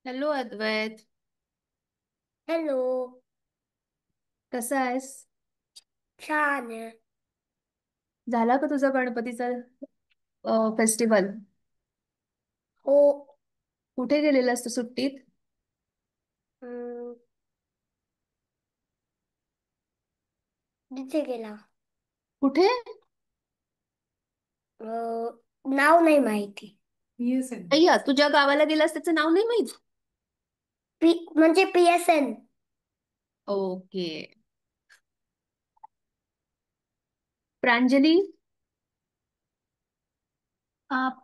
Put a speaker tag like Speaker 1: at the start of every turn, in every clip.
Speaker 1: Hello अद्वैत.
Speaker 2: Hello.
Speaker 1: कसा आहेस?
Speaker 2: छान आहे.
Speaker 1: झाला का तुझा गणपतीचा फेस्टिवल?
Speaker 2: हो.
Speaker 1: कुठे गेलेलास तू सुट्टीत?
Speaker 2: हम्म, तिथे गेला.
Speaker 1: कुठे?
Speaker 2: नाव नाही माहिती.
Speaker 1: अय्या, तुझ्या गावाला गेलास त्याचं नाव नाही माहित?
Speaker 2: म्हणजे PSN.
Speaker 1: ओके. प्रांजली.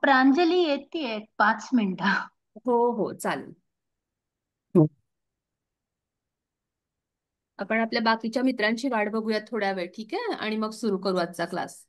Speaker 3: प्रांजली येते 5 मिनिटं.
Speaker 1: हो हो, चालेल. आपण आपल्या बाकीच्या मित्रांची वाट बघूयात थोड्या वेळ, ठीक आहे, आणि मग सुरू करू आजचा क्लास.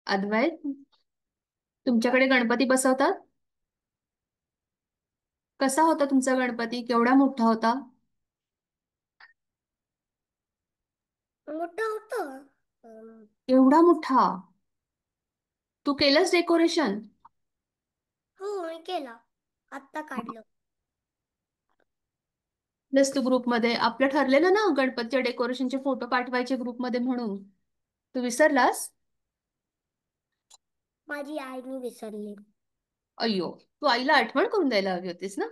Speaker 1: अद्वैत, तुमच्याकडे गणपती बसवतात? कसा होता तुमचा गणपती? केवढा मोठा होता?
Speaker 2: मोठं होतं. अं,
Speaker 1: एवढा मोठा? तू केलंस डेकोरेशन?
Speaker 2: हो, मी केला. आत्ता काढलं.
Speaker 1: प्लस तू ग्रुपमध्ये आपलं ठरलेलं ना गणपतीच्या डेकोरेशनचे फोटो पाठवायचे ग्रुपमध्ये म्हणून. तू विसरलास?
Speaker 2: माझी आईने विसरली.
Speaker 1: अय्यो, तू आईला आठवण करून द्यायला हवी होतीस ना.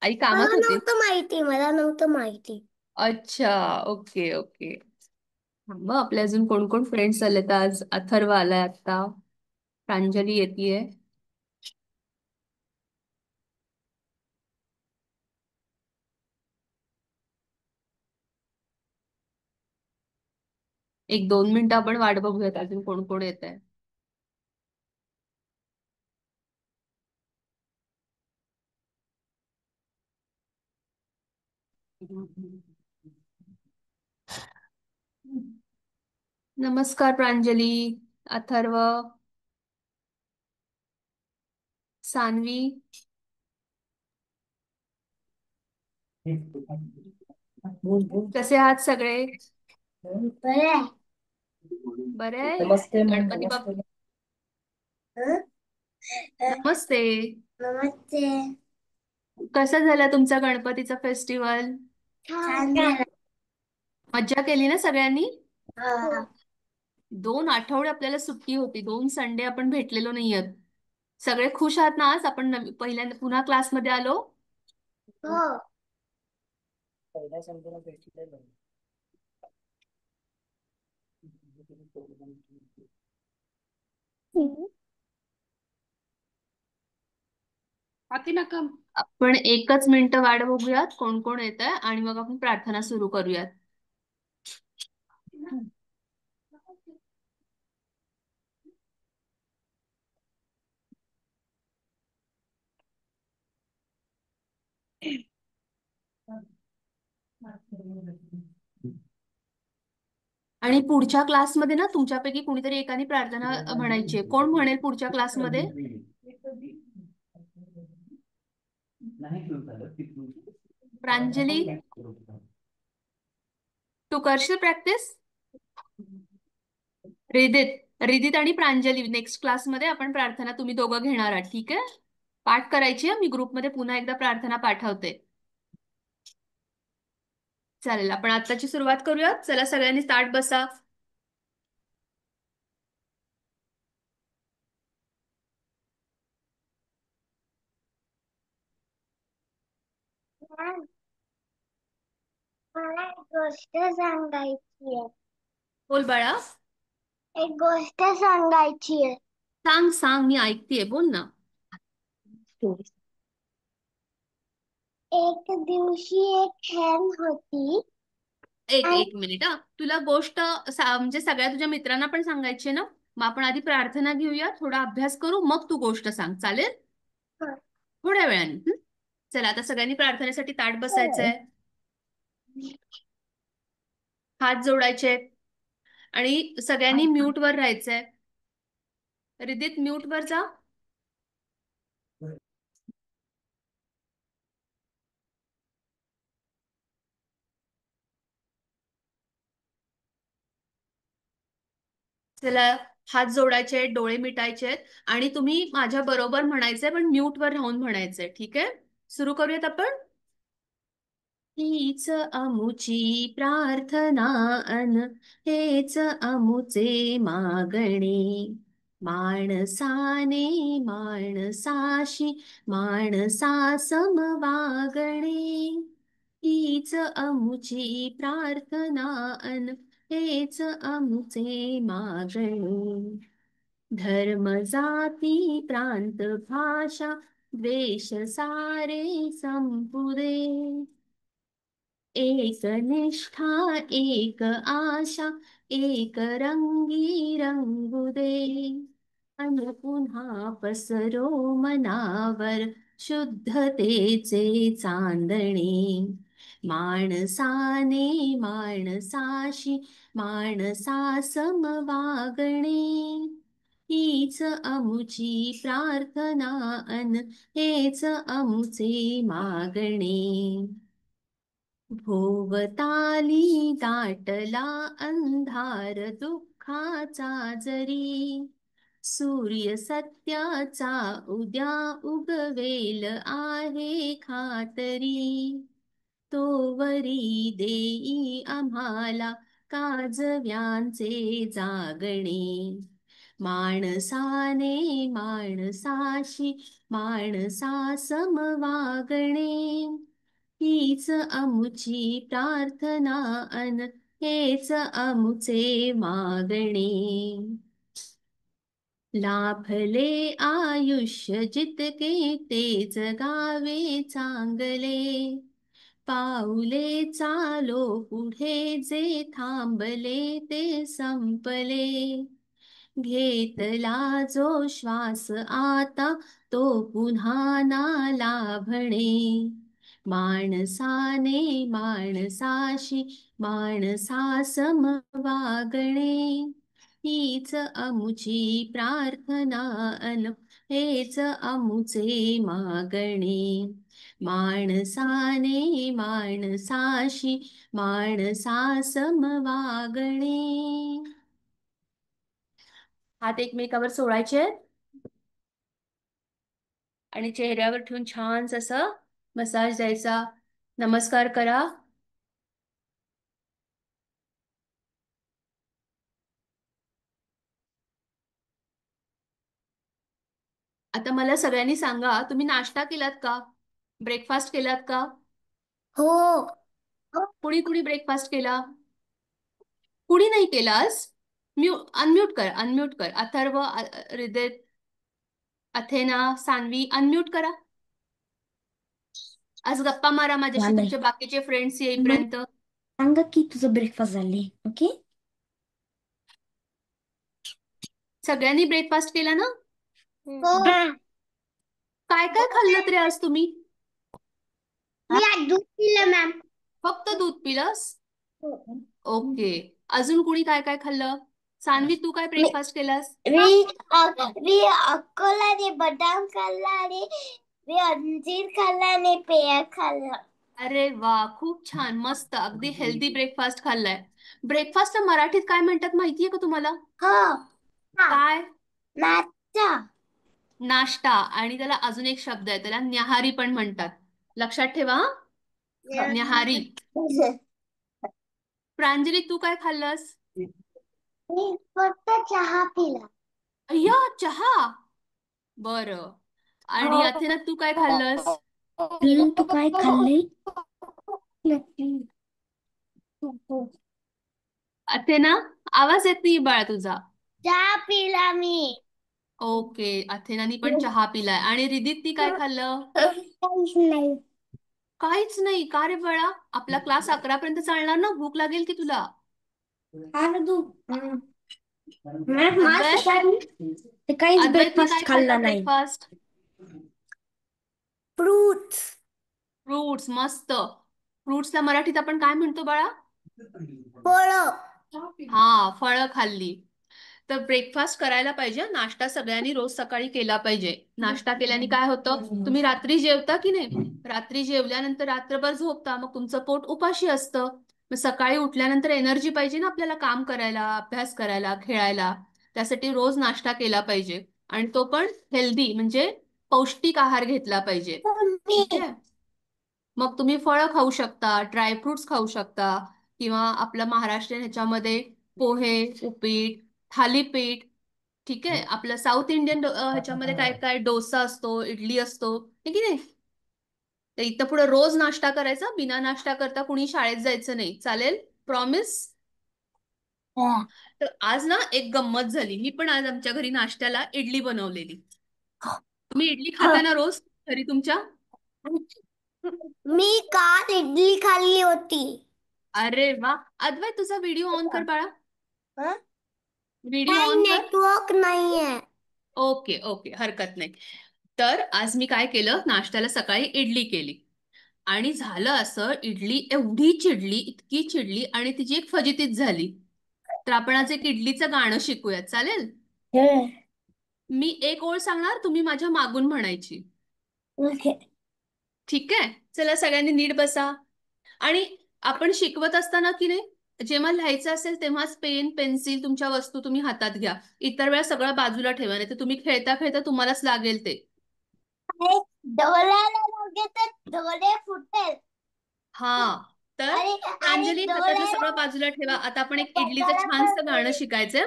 Speaker 1: आई कामात
Speaker 2: मला
Speaker 1: होती.
Speaker 2: नव्हतं माहिती. मला नव्हतं माहिती.
Speaker 1: अच्छा. Okay okay. मग आपले अजून कोण कोण फ्रेंड्स आलेत आज? अथर्व आलाय आता. प्रांजली येतीये. एक 2 मिनिटं आपण वाट बघूयात अजून कोण कोण येत आहे. नमस्कार प्रांजली, अथर्व, सान्वी. कसे आहात सगळे?
Speaker 2: बरं.
Speaker 1: बरे आहे?
Speaker 2: नमस्ते मॅम.
Speaker 1: गणपती बाप्पा.
Speaker 2: नमस्ते. हं?
Speaker 1: नमस्ते.
Speaker 2: नमस्ते.
Speaker 1: कसा झाला तुमचा गणपतीचा फेस्टिवल?
Speaker 2: छान झालं.
Speaker 1: मज्जा केली ना सगळ्यांनी?
Speaker 2: हा.
Speaker 1: 2 आठवडे आपल्याला सुट्टी होती, 2 संडे आपण भेटलेलो नाही आहोत. सगळे खुश आहात ना? आज आपण पहिल्यांदा पुन्हा क्लासमध्ये आलो.
Speaker 2: हो.
Speaker 1: पहिल्या संडेला भेटलेलो. आपण एकच मिनिटं वाट बघूयात कोण कोण येत आहे, आणि मग आपण प्रार्थना सुरू करूयात. आणि पुढच्या क्लासमध्ये ना तुमच्यापैकी कुणीतरी एकाने प्रार्थना म्हणायची आहे. कोण म्हणेल पुढच्या क्लासमध्ये? प्रांजली, तू करशील प्रॅक्टिस? रिदित आणि प्रांजली, नेक्स्ट क्लासमध्ये आपण प्रार्थना तुम्ही दोघं घेणार आहात, ठीक आहे? पाठ करायची आहे. मी ग्रुपमध्ये पुन्हा एकदा प्रार्थना पाठवते. चालेल, आपण आत्ताची सुरुवात करूया. चला सगळ्यांनी ताठ बसा.
Speaker 2: मॅम, मला एक गोष्ट सांगायची आहे.
Speaker 1: बोल बाळा.
Speaker 2: एक गोष्ट सांगायची आहे.
Speaker 1: सांग सांग, मी ऐकतेय, बोल ना.
Speaker 2: एक दिवशी एक hen होती.
Speaker 1: एक
Speaker 2: आणि
Speaker 1: एक मिनिट हा. तुला गोष्ट म्हणजे सगळ्या तुझ्या मित्रांना पण सांगायची आहे ना? मग आपण आधी प्रार्थना घेऊया, थोडा अभ्यास करू, मग तू गोष्ट सांग, चालेल? थोड्या वेळाने. चला आता सगळ्यांनी प्रार्थनेसाठी ताठ बसायचंय. हात जोडायचे आणि सगळ्यांनी म्यूट वर राहायचंय. रिदित म्यूट वर जा. चला, हात जोडायचे, डोळे मिटायचे आणि तुम्ही माझ्या बरोबर म्हणायचंय, पण म्यूट वर राहून म्हणायचंय. ठीक आहे? सुरू करूयात आपण. हीच अमुची प्रार्थना अन हेच अमुचे मागणे, माणसाने माणसाशी माणसा समवागणे. हीच अमुची प्रार्थना अन हेच अमुचे मागणे. धर्म जाती प्रांत भाषा द्वेष सारे संपुदे. एक निष्ठा एक आशा एक रंगी रंगू दे. अन पुन्हा पसरो मनावर शुद्धतेचे चांदणे. माणसाने माणसाशी माणसा समवागणे. हीच अमुची प्रार्थना अन हेच अमुचे मागणे. भोवताली दाटला अंधार दुःखाचा जरी, सूर्य सत्याचा उद्या उगवेल आहे खातरी. तोवरी देई आम्हाला काजव्यांचे जागणे. माणसाने माणसाशी माणसा समवागणे. हीच अमुची प्रार्थना अन हेच अमुचे मागणे. लाभले आयुष्य जितके ते जगावे चांगले. पाऊले चालो पुढे जे थांबले ते संपले. घेतला जो श्वास आता तो पुन्हा ना लाभणे. माणसाने माणसाशी माणसा समवागणे. हीच अमुची प्रार्थना अन हेच अमुचे मागणे. माणसाने माणसाशी माणसा समवागणे. हात एकमेकावर सोडायचे आणि चेहऱ्यावर ठेवून छान असं मसाज द्यायचा. नमस्कार करा. आता मला सगळ्यांनी सांगा, तुम्ही नाश्ता केलात का? ब्रेकफास्ट केलात का?
Speaker 2: हो.
Speaker 1: कुणी कुणी ब्रेकफास्ट केला? कुणी नाही केलास? अनम्यूट कर, अनम्यूट कर. अथर्व, हृदय, अथेना, सान्वी, अनम्यूट करा. आज गप्पा मारा माझ्याशी,
Speaker 2: झालंय.
Speaker 1: तुमचे बाकीचे फ्रेंड्स
Speaker 2: मला
Speaker 1: येईपर्यंत.
Speaker 2: सांग की तुझं ब्रेकफास्ट झाले. ओके.
Speaker 1: सगळ्यांनी ब्रेकफास्ट केला ना?
Speaker 2: हो.
Speaker 1: काय काय खाल्लं रे आज तुम्ही?
Speaker 2: मी आज दूध पिलं मॅम.
Speaker 1: फक्त दूध पिलंस? ओके. अजून कुणी काय काय खाल्लं? सान्वी, तू काय
Speaker 2: मी
Speaker 1: ब्रेकफास्ट केलास?
Speaker 2: मी अक्कोला बदाम खाल्ला आणि मी अंजीर खाल्ला आणि पेय खाल्ला.
Speaker 1: अरे वा, खूप छान, मस्त, अगदी हेल्दी ब्रेकफास्ट खाल्लाय. ब्रेकफास्ट मराठीत काय म्हणतात माहितीये का तुम्हाला?
Speaker 2: हो.
Speaker 1: काय?
Speaker 2: नाश्ता.
Speaker 1: नाश्ता. आणि त्याला अजून एक शब्द आहे, त्याला न्याहारी पण म्हणतात. लक्षात ठेवा हं? न्याहारी. प्रांजली तू काय खाल्लंस?
Speaker 2: मी फक्त चहा पिला.
Speaker 1: अय्या चहा. बरं. आणि अथेना तू काय खाल्लंस?
Speaker 2: तू काय खाल्ले?
Speaker 1: अथेना आवाज येत नाही बाळा तुझा.
Speaker 2: चहा पिला मी.
Speaker 1: ओके, अथेनानी पण चहा पिलाय. आणि रिदित ती काय खाल्लं?
Speaker 2: काहीच नाही.
Speaker 1: काहीच नाही. का रे बाळा? आपला क्लास 11 पर्यंत चालणार ना, भूक लागेल की तुला.
Speaker 2: तू
Speaker 1: अद्वैत,
Speaker 2: काहीच
Speaker 1: अद्वैतनी काय
Speaker 2: ब्रेकफास्ट खाल्ला
Speaker 1: खाल्लं
Speaker 2: नाही.
Speaker 1: ब्रेकफास्ट?
Speaker 2: फ्रूट्स.
Speaker 1: फ्रुट्स. मस्त. फ्रुट्सला मराठीत आपण काय म्हणतो बाळा?
Speaker 2: फळ.
Speaker 1: हा, फळं खाल्ली. तर ब्रेकफास्ट करायला पाहिजे. नाश्ता सगळ्यांनी रोज सकाळी केला पाहिजे. नाश्ता केल्याने काय होतं? तुम्ही रात्री जेवता की नाही? रात्री जेवल्यानंतर रात्रभर झोपता, मग तुमचं पोट उपाशी असतं. मग सकाळी उठल्यानंतर एनर्जी पाहिजे ना आपल्याला, काम करायला, अभ्यास करायला, खेळायला. त्यासाठी रोज नाश्ता केला पाहिजे. आणि तो पण हेल्दी, म्हणजे पौष्टिक आहार घेतला पाहिजे. ठीक आहे. मग तुम्ही फळं खाऊ शकता, ड्रायफ्रुट्स खाऊ शकता, किंवा आपलं महाराष्ट्रीयन ह्याच्यामध्ये पोहे, उपीट, थालीपीठ. ठीक आहे. आपलं साऊथ इंडियन ह्याच्यामध्ये काय काय डोसा असतो, इडली असतो, हे की नाही? तर इथं पुढे रोज नाश्ता करायचा. बिना नाश्ता करता कुणी शाळेत जायचं नाही. चालेल? प्रॉमिस? तर आज ना एक गंमत झाली. मी पण आज आमच्या घरी नाश्त्याला इडली बनवलेली. तुम्ही इडली खाता ना रोज घरी तुमच्या?
Speaker 2: मी काल इडली खाल्ली होती.
Speaker 1: अरे वा. अद्वैत तुझा व्हिडिओ ऑन कर बाळा. व्हिडिओ
Speaker 2: नाही,
Speaker 1: ऑन कर.
Speaker 2: नेटवर्क नाहीये.
Speaker 1: ओके ओके, हरकत नाही. तर आज मी काय केलं, नाश्त्याला सकाळी इडली केली. आणि झालं असं, इडली एवढी चिडली, इतकी चिडली, आणि तिची एक फजितीच झाली. तर आपण आज एक इडलीचं गाणं शिकूयात. चालेल? मी एक ओळ सांगणार, तुम्ही माझ्या मागून म्हणायची. ठीक आहे? चला सगळ्यांनी नीट बसा. आणि आपण शिकवत असताना की नाही, जेव्हा लिहायचं असेल तेव्हाच पेन, पेन्सिल, तुमच्या वस्तू तुम्ही हातात घ्या. इतर वेळा सगळं बाजूला ठेवा, नाही तर तुम्ही खेळता खेळता तुम्हालाच लागेल ते.
Speaker 2: डोळ्याला लागे तर डोळे फुटेल.
Speaker 1: हा. तर
Speaker 2: आणि
Speaker 1: प्रांजली, हातातलं
Speaker 2: डोळ्याला
Speaker 1: सगळं बाजूला ठेवा. आता आपण एक इडलीचं
Speaker 2: पडद्याला
Speaker 1: छानसं गाणं शिकायचंय.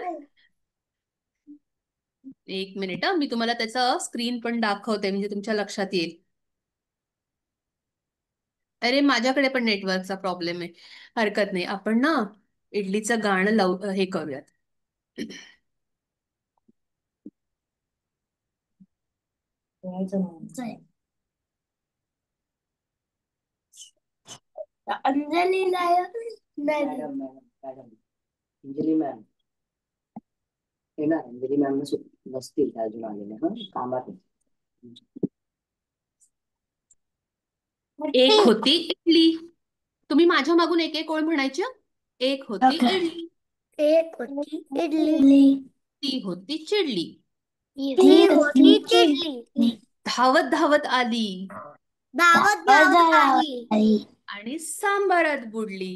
Speaker 1: एक मिनिट मी तुम्हाला त्याचं स्क्रीन पण दाखवते, म्हणजे तुमच्या लक्षात येईल. अरे माझ्याकडे पण नेटवर्कचा प्रॉब्लेम आहे. हरकत नाही, आपण ना इडलीचं गाणं हे करूयात.
Speaker 2: अंजली नायक.
Speaker 4: अंजली मॅम हे ना, अंजली मॅम नसतील त्या अजून आलेले, हा कामात आहे.
Speaker 1: एक होती इडली. तुम्ही माझ्या मागून एक एक ओळ म्हणायची. एक होती इडली.
Speaker 2: एक होती इडली.
Speaker 1: ती होती चिडली.
Speaker 2: ती होती चिडली.
Speaker 1: धावत धावत आली.
Speaker 2: धावत धावत आली.
Speaker 1: आणि सांबारात बुडली.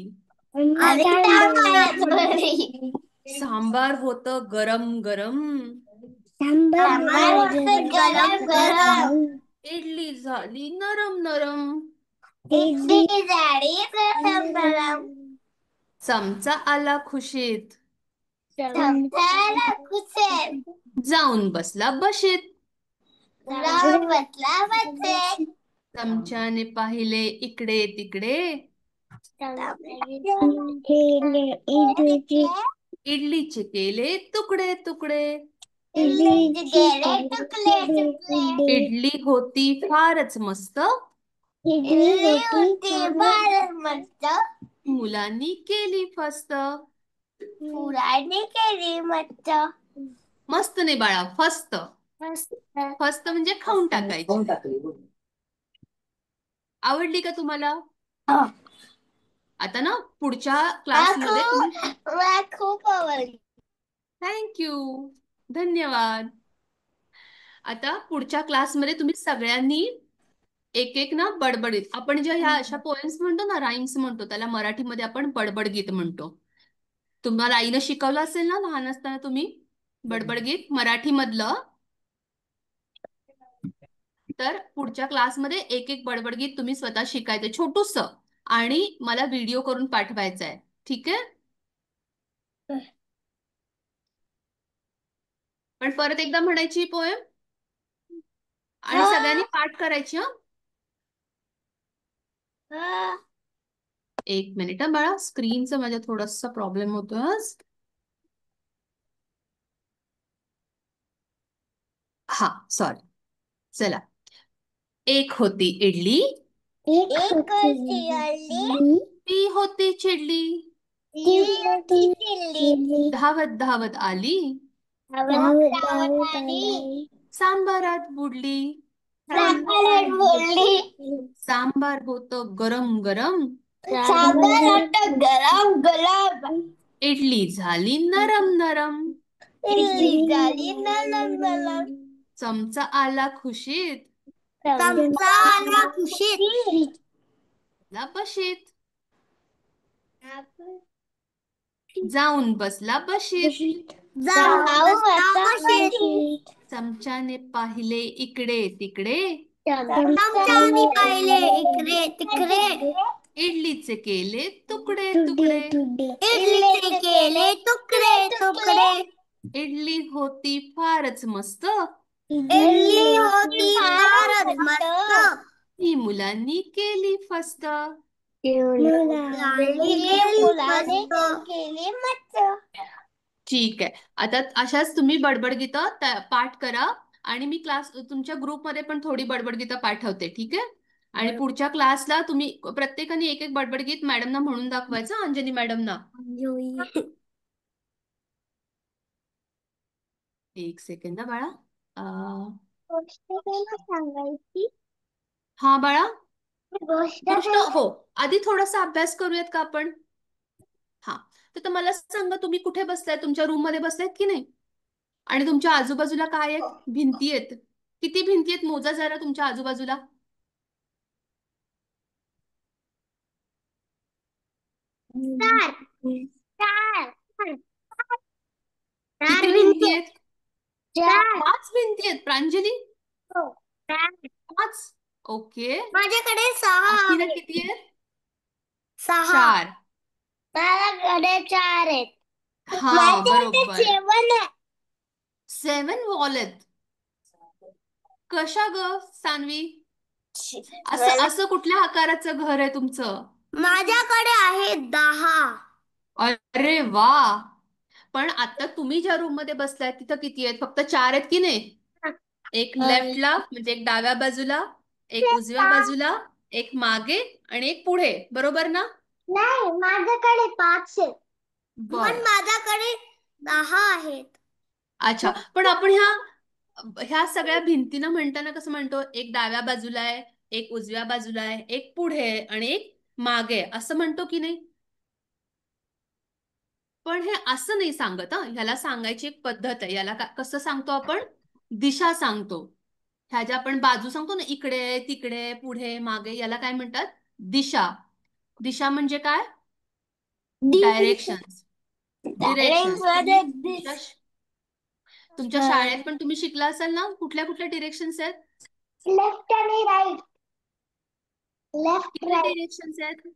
Speaker 2: आणि सांबारात बुडली.
Speaker 1: सांबार होतं गरम गरम.
Speaker 2: सांबार होतं गरम गरम.
Speaker 1: इडली झाली नरम नरम.
Speaker 2: इडली झाली गरम गरम.
Speaker 1: चमचा आला खुशीत.
Speaker 2: चमच्याला खुशेल.
Speaker 1: जाऊन बसला बशीत.
Speaker 2: जाऊन बसला बसेल.
Speaker 1: चमच्याने पाहिले इकडे तिकडे. इडलीचे केले तुकडे तुकडे.
Speaker 2: इडलीचे गेले तुकडे तुकडे.
Speaker 1: इडली होती फारच मस्त.
Speaker 2: इडली होती फारच मस्त.
Speaker 1: मुलांनी केली फस्त.
Speaker 2: मुलांनी केली मस्त.
Speaker 1: मस्त नाही बाळा, फस्त.
Speaker 2: मस्त.
Speaker 1: फस्त म्हणजे खाऊन टाकायची.
Speaker 4: कोण टाकली?
Speaker 1: आवडली का तुम्हाला?
Speaker 2: हा.
Speaker 1: आता ना पुढच्या क्लासमध्ये तुम्ही.
Speaker 2: मला खूप आवडली.
Speaker 1: थँक्यू, धन्यवाद. आता पुढच्या क्लासमध्ये तुम्ही सगळ्यांनी एक एक ना बडबडीत, आपण ज्या ह्या अशा पोएम्स म्हणतो ना, राईम्स म्हणतो, त्याला मराठीमध्ये आपण बडबड गीत म्हणतो. तुम्हाला आईनं शिकवलं असेल ना लहान असताना तुम्ही बडबड गीत मराठीमधलं. तर पुढच्या क्लासमध्ये एक एक बडबड गीत तुम्ही स्वतः शिकायचं छोटूस, आणि मला व्हिडिओ करून पाठवायचं आहे. ठीक आहे. पण परत एकदा म्हणायची पोएम आणि सगळ्यांनी पाठ करायची. एक मिनिट बाळा, स्क्रीनचा माझ्या थोडासा प्रॉब्लेम होतोय आज. हा सॉरी. चला. एक होती इडली,
Speaker 2: एक होती इडली,
Speaker 1: ती होती चिडली,
Speaker 2: ती होती चिडली,
Speaker 1: धावत धावत आली,
Speaker 2: धावत आली,
Speaker 1: सांबारात बुडली.
Speaker 2: सांबारात बोलली,
Speaker 1: सांबार होतं गरम गरम,
Speaker 2: सांबार होतं गरम गरम,
Speaker 1: इडली झाली नरम नरम,
Speaker 2: इडली झाली नरम नरम,
Speaker 1: चमचा आला खुशीत,
Speaker 2: चमचा आला खुशीत,
Speaker 1: ला बशीत, जाऊन बसला बशीत.
Speaker 2: जाऊ बशीत,
Speaker 1: चमच्याने पाहिले इकडे तिकडे,
Speaker 2: चमच्याने पाहिले इकडे तिकडे,
Speaker 1: इडलीचे केले तुकडे तुकडे.
Speaker 2: इडलीचे केले तुकडे तुकडे,
Speaker 1: इडली होती फारच मस्त,
Speaker 2: इडली होती फारच मस्त,
Speaker 1: ही मुलांनी केली फस्त.
Speaker 2: मुलाने केली मस्त.
Speaker 1: ठीक आहे. आता अशाच तुम्ही बडबड गीतं पाठ करा आणि मी तुमच्या ग्रुपमध्ये पण थोडी बडबड गीतं पाठवते. ठीक आहे. आणि पुढच्या क्लासला तुम्ही प्रत्येकाने एक एक बडबड गीत मॅडमना म्हणून दाखवायचं, अंजनी मॅडमना. एक सेकंद बाळा.
Speaker 2: सांगायची
Speaker 1: हा बाळा,
Speaker 2: गोष्ट
Speaker 1: गोष्ट हो. आधी थोडासा अभ्यास करूयात का आपण? हा. तर मला सांगा, तुम्ही कुठे बसताय? तुमच्या रूम मध्ये बसतायत की नाही? आणि तुमच्या आजूबाजूला काय आहेत? भिंती आहेत. किती भिंती आहेत? मोजा जरा तुमच्या आजूबाजूला. किती भिंती आहेत? 5 भिंती आहेत प्रांजली. 5. ओके.
Speaker 2: माझ्याकडे 6
Speaker 1: अखिला
Speaker 2: आहेत.
Speaker 1: किती आहेत?
Speaker 2: 6.
Speaker 1: 4.
Speaker 2: माझ्याकडे 4 आहेत.
Speaker 1: हा बरोबर.
Speaker 2: 7 आहे.
Speaker 1: 7 वॉल आहेत. कशा ग सान्वी? असं कुठल्या आकाराचं घर आहे तुमचं?
Speaker 2: माझ्याकडे आहे 10.
Speaker 1: अरे वा. पण आता तुम्ही ज्या रूम मध्ये बसलाय तिथं किती आहेत? फक्त 4 आहेत की नाही? एक लेफ्टला म्हणजे एक डाव्या बाजूला, एक उजव्या बाजूला, एक मागे आणि एक पुढे, बरोबर ना?
Speaker 2: नाही, माझ्याकडे 5 आहेत.
Speaker 1: बर.
Speaker 2: माझ्याकडे 10 आहेत.
Speaker 1: अच्छा. पण आपण ह्या सगळ्या भिंतीनं म्हणताना कसं म्हणतो? एक डाव्या बाजूला आहे, एक उजव्या बाजूला आहे, एक पुढे आहे आणि एक मागे आहे, असं म्हणतो की नाही? पण हे असं नाही सांगत. ह्याला सांगायची एक पद्धत आहे. याला कसं सांगतो आपण? दिशा सांगतो. ह्या ज्या आपण बाजू सांगतो ना, इकडे तिकडे पुढे मागे, याला काय म्हणतात? दिशा. दिशा म्हणजे काय? डायरेक्शन्स. डिरेक्शन्स. तुमच्या शाळेत पण तुम्ही शिकला असाल ना, कुठल्या कुठल्या डिरेक्शन्स आहेत?
Speaker 2: लेफ्ट आणि राईट.
Speaker 1: किती डिरेक्शन्स आहेत?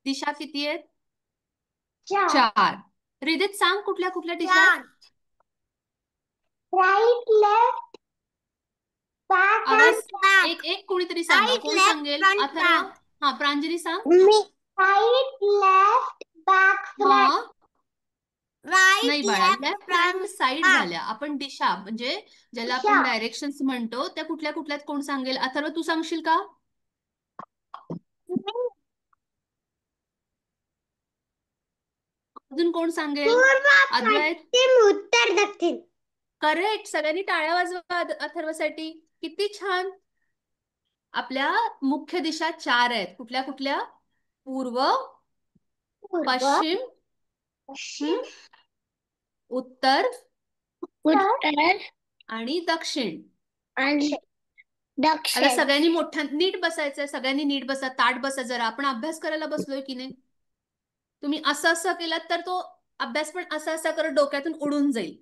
Speaker 1: दिशा किती आहेत?
Speaker 2: 4.
Speaker 1: रिदित सांग, कुठल्या कुठल्या दिशा आहेत?
Speaker 2: राईट, लेफ्ट, बॅक
Speaker 1: आवाज
Speaker 2: आणि बॅक.
Speaker 1: एक एक कोणीतरी सांगा.
Speaker 2: Right,
Speaker 1: कोण
Speaker 2: left,
Speaker 1: सांगेल?
Speaker 2: front,
Speaker 1: अथर्व.
Speaker 2: back.
Speaker 1: हा प्रांजली सांग.
Speaker 2: मी. Right, left, back, front.
Speaker 1: हा नाही
Speaker 2: राईट,
Speaker 1: बाळा,
Speaker 2: left,
Speaker 1: left right
Speaker 2: front,
Speaker 1: side
Speaker 2: back.
Speaker 1: झाल्या. आपण दिशा म्हणजे ज्याला
Speaker 2: दिशा.
Speaker 1: आपण डायरेक्शन्स म्हणतो त्या कुठल्या कुठल्यात कोण सांगेल? अथर्व तू सांगशील का? अजून कोण सांगेल?
Speaker 2: पूर्व,
Speaker 1: अद्वैत.
Speaker 2: पश्चिम, उत्तर, दक्षिण.
Speaker 1: करेक्ट. सगळ्यांनी टाळ्या वाजवा अथर्वसाठी. किती छान. आपल्या मुख्य दिशा 4 आहेत. कुठल्या कुठल्या? पूर्व, पश्चिम,
Speaker 2: पश्चिम,
Speaker 1: उत्तर
Speaker 2: उत्तर
Speaker 1: आणि दक्षिण.
Speaker 2: आणि
Speaker 1: आता
Speaker 2: दक्षिण.
Speaker 1: सगळ्यांनी मोठ्या नीट बसायचंय. सगळ्यांनी नीट बसा, ताट बसा. जरा आपण अभ्यास करायला बसलोय की नाही? तुम्ही असं असं केलात तर तो अभ्यास पण असा असा करत डोक्यातून उडून जाईल.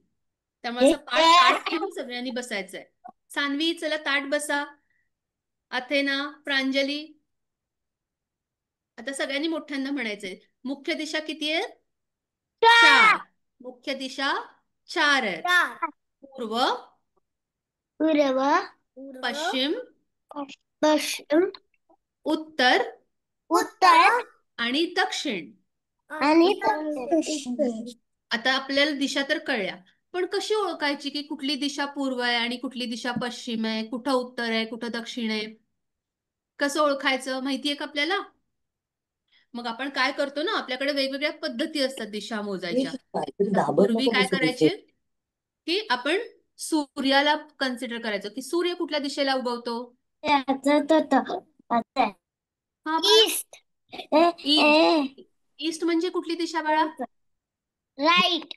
Speaker 1: त्यामुळे असं ताट ठेवून सगळ्यांनी बसायचंय. सान्वी चला ताट बसा. अथेना, प्रांजली. आता सगळ्यांनी मोठ्यांना म्हणायचंय. मुख्य दिशा किती आहेत? 4. मुख्य दिशा 4 आहेत. पूर्व,
Speaker 2: पूर्व,
Speaker 1: पश्चिम,
Speaker 2: पश्चिम,
Speaker 1: उत्तर
Speaker 2: उत्तर
Speaker 1: आणि दक्षिण.
Speaker 2: आणि दक्षिण.
Speaker 1: आता आपल्याला दिशा तर कळल्या, पण कशी ओळखायची की कुठली दिशा पूर्व आहे आणि कुठली दिशा पश्चिम आहे, कुठं उत्तर आहे, कुठं दक्षिण आहे? कसं ओळखायचं माहितीये का आपल्याला? मग आपण काय करतो ना, आपल्याकडे वेगवेगळ्या पद्धती असतात दिशा मोजायच्या.
Speaker 4: काहीतरी
Speaker 1: तर
Speaker 4: घाबरत
Speaker 1: पूर्वी
Speaker 4: नको
Speaker 1: काय
Speaker 4: बसू
Speaker 1: करायचे
Speaker 4: तिथे.
Speaker 1: की आपण सूर्याला कन्सिडर करायचो की सूर्य कुठल्या दिशेला उगवतो? हा बाळा,
Speaker 2: ईस्ट,
Speaker 1: ईस्ट म्हणजे कुठली दिशा बाळा?
Speaker 2: राईट,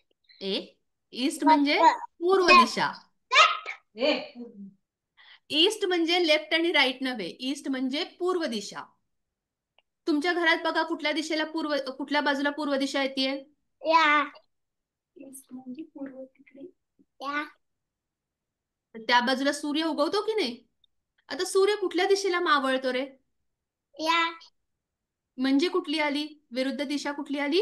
Speaker 1: ईस्ट म्हणजे पूर्व दिशा. ईस्ट म्हणजे लेफ्ट आणि राईट नव्हे, ईस्ट म्हणजे पूर्व दिशा. तुमच्या घरात बघा कुठल्या दिशेला कुठल्या बाजूला पूर्व दिशा येते?
Speaker 2: म्हणजे पूर्व तिकडे, या
Speaker 1: त्या बाजूला सूर्य उगवतो की नाही? आता सूर्य कुठल्या दिशेला मावळतो रे? म्हणजे कुठली आली विरुद्ध दिशा? कुठली आली?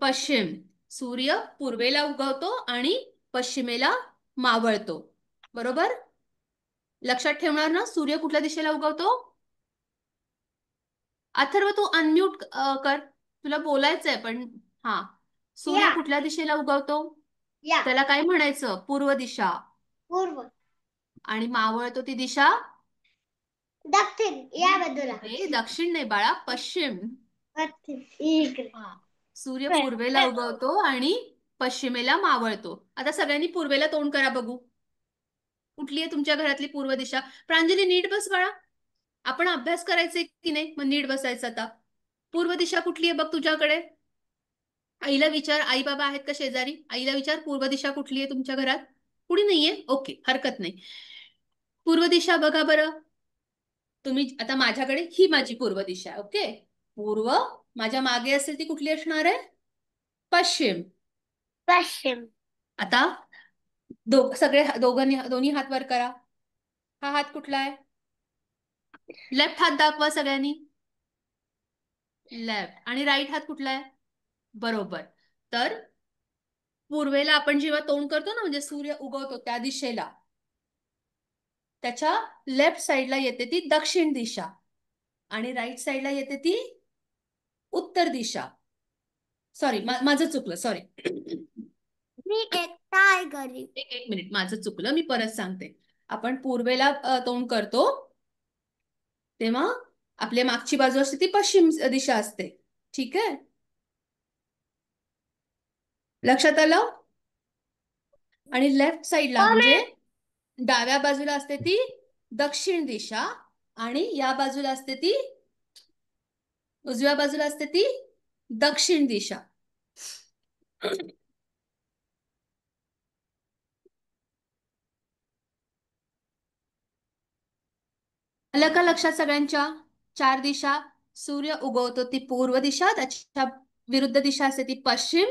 Speaker 1: पश्चिम. सूर्य पूर्वेला उगवतो आणि पश्चिमेला मावळतो, बरोबर? लक्षात ठेवणार ना, सूर्य कुठल्या दिशेला उगवतो? अथर्व तू अनम्यूट कर, तुला बोलायचंय पण. हा, सूर्य कुठल्या दिशेला उगवतो? त्याला काय म्हणायचं? पूर्व दिशा.
Speaker 2: पूर्व
Speaker 1: आणि मावळतो ती दिशा?
Speaker 2: दक्षिण, या बाजूला.
Speaker 1: दक्षिण नाही बाळा, पश्चिम.
Speaker 2: इकडे.
Speaker 1: सूर्य पूर्वेला उगवतो आणि पश्चिमेला मावळतो. आता सगळ्यांनी पूर्वेला तोंड करा बघू. कुठली आहे तुमच्या घरातली पूर्व दिशा? प्रांजली नीट बस बाळा, आपण अभ्यास करायचे की नाही, मग नीट बसायचं. आता पूर्व दिशा कुठली आहे बघ तुझ्याकडे. आईला विचार, आई बाबा आहेत का शेजारी? आईला विचार, पूर्व दिशा कुठली आहे तुमच्या घरात? कुणी नाहीये? ओके, हरकत नाही. पूर्व दिशा बघा बरं तुम्ही. आता माझ्याकडे ही माझी पूर्व दिशा आहे. ओके, पूर्व. माझ्या मागे असेल ती कुठली असणार आहे? पश्चिम.
Speaker 2: पश्चिम.
Speaker 1: आता दोन्ही हात वर करा. हा हात कुठला आहे? लेफ्ट हात दाखवा सगळ्यांनी. लेफ्ट. आणि राईट हात कुठला आहे? बरोबर. तर पूर्वेला आपण जेव्हा तोंड करतो ना, म्हणजे सूर्य उगवतो त्या दिशेला, त्याच्या लेफ्ट साइडला येते ती दक्षिण दिशा आणि राईट साइडला येते ती उत्तर दिशा. सॉरी, माझं चुकलं, सॉरी.
Speaker 2: मी एकटा आहे घरी.
Speaker 1: एक मिनिट, माझं चुकलं, मी परत सांगते. आपण पूर्वेला तोंड करतो तेव्हा आपल्या मागची बाजू असते ती पश्चिम दिशा असते. ठीक आहे, लक्षात आलं? आणि लेफ्ट साइडला म्हणजे डाव्या बाजूला असते ती दक्षिण दिशा आणि या बाजूला असते ती, उजव्या बाजूला असते ती दक्षिण दिशा. आलं का लक्षात सगळ्यांच्या? 4 दिशा. सूर्य उगवतो ती पूर्व दिशा, त्याच्या विरुद्ध दिशा असते ती पश्चिम.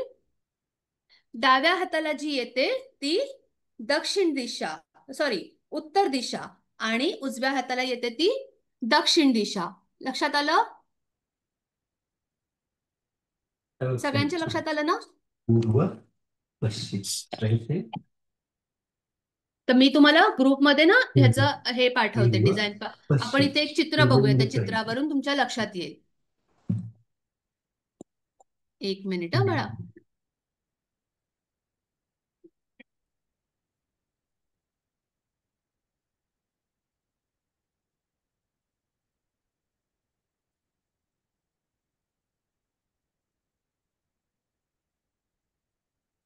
Speaker 1: डाव्या हाताला जी येते ती दक्षिण दिशा, सॉरी उत्तर दिशा, आणि उजव्या हाताला येते ती दक्षिण दिशा. लक्षात आलं? सगळ्यांच्या लक्षात आलं ना?
Speaker 5: पूर्व पश्चिम.
Speaker 1: तर मी तुम्हाला ग्रुपमध्ये ना ह्याचं हे पाठवते,
Speaker 5: पूर्व,
Speaker 1: डिझाईन. आपण
Speaker 5: पश्चिम,
Speaker 1: इथे एक चित्र बघूया, त्या चित्रावरून तुमच्या लक्षात येईल. एक मिनिट हा बाळा.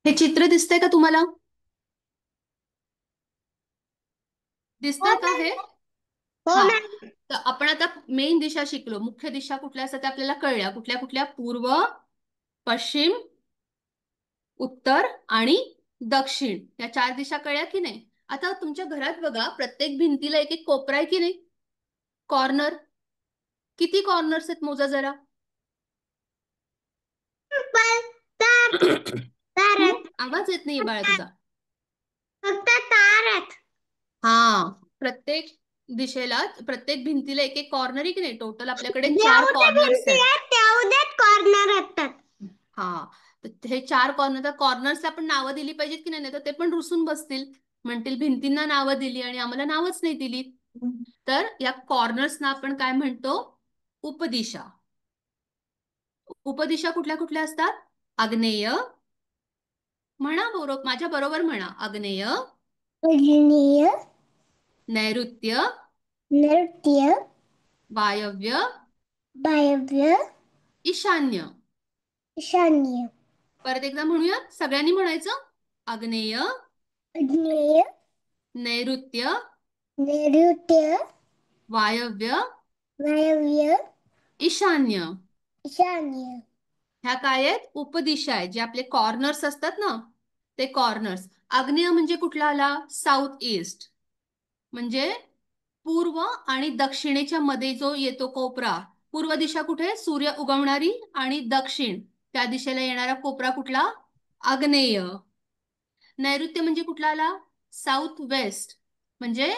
Speaker 1: हे चित्र दिसतंय का तुम्हाला? दिसतंय का हे? हा, तर आपण आता मेन दिशा शिकलो. मुख्य दिशा कुठल्या असतात आपल्याला कळल्या. कुठल्या कुठल्या? पूर्व, पश्चिम, उत्तर आणि दक्षिण. या 4 दिशा कळल्या की नाही? आता तुमच्या घरात बघा, प्रत्येक भिंतीला एक एक कोपरा आहे की नाही? कॉर्नर. किती कॉर्नर्स आहेत मोजा जरा. आवाज येत नाहीये बाळा तुझा.
Speaker 2: फक्त तार आहेत.
Speaker 1: हा, प्रत्येक दिशेला प्रत्येक भिंतीला एक एक कॉर्नर की नाही, टोटल आपल्याकडे 4 कॉर्नर्स आहेत.
Speaker 2: कॉर्नर असतात.
Speaker 1: हा, तर हे 4 कॉर्नर, कॉर्नर्सला पण नावं दिली पाहिजेत की नाही, तर ते पण रुसून बसतील, म्हणतील भिंतींना नावं दिली आणि आम्हाला नावच नाही दिली. तर या कॉर्नर्सना आपण काय म्हणतो? उपदिशा. उपदिशा कुठल्या कुठल्या असतात? आग्नेय, म्हणा बरोबर, माझ्या बरोबर म्हणा. आग्नेय,
Speaker 2: आग्नेय,
Speaker 1: नैऋत्य,
Speaker 2: नैऋत्य,
Speaker 1: वायव्य,
Speaker 2: वायव्य,
Speaker 1: ईशान्य.
Speaker 2: ईशान्य.
Speaker 1: परत एकदा म्हणूया, सगळ्यांनी म्हणायचं. आग्नेय,
Speaker 2: आग्नेय,
Speaker 1: नैऋत्य,
Speaker 2: नैऋत्य,
Speaker 1: वायव्य,
Speaker 2: वायव्य,
Speaker 1: ईशान्य.
Speaker 2: ईशान्य.
Speaker 1: ह्या काय आहेत? उपदिशा आहेत, जे आपले कॉर्नर्स असतात ना, ते कॉर्नर्स. आग्नेय म्हणजे कुठला आला? साऊथ ईस्ट, म्हणजे पूर्व आणि दक्षिणेच्या मध्ये जो येतो कोपरा. पूर्व दिशा कुठे? सूर्य उगवणारी, आणि दक्षिण त्या दिशेला येणारा कोपरा कुठला? आग्नेय. नैऋत्य म्हणजे कुठला आला? साऊथ वेस्ट, म्हणजे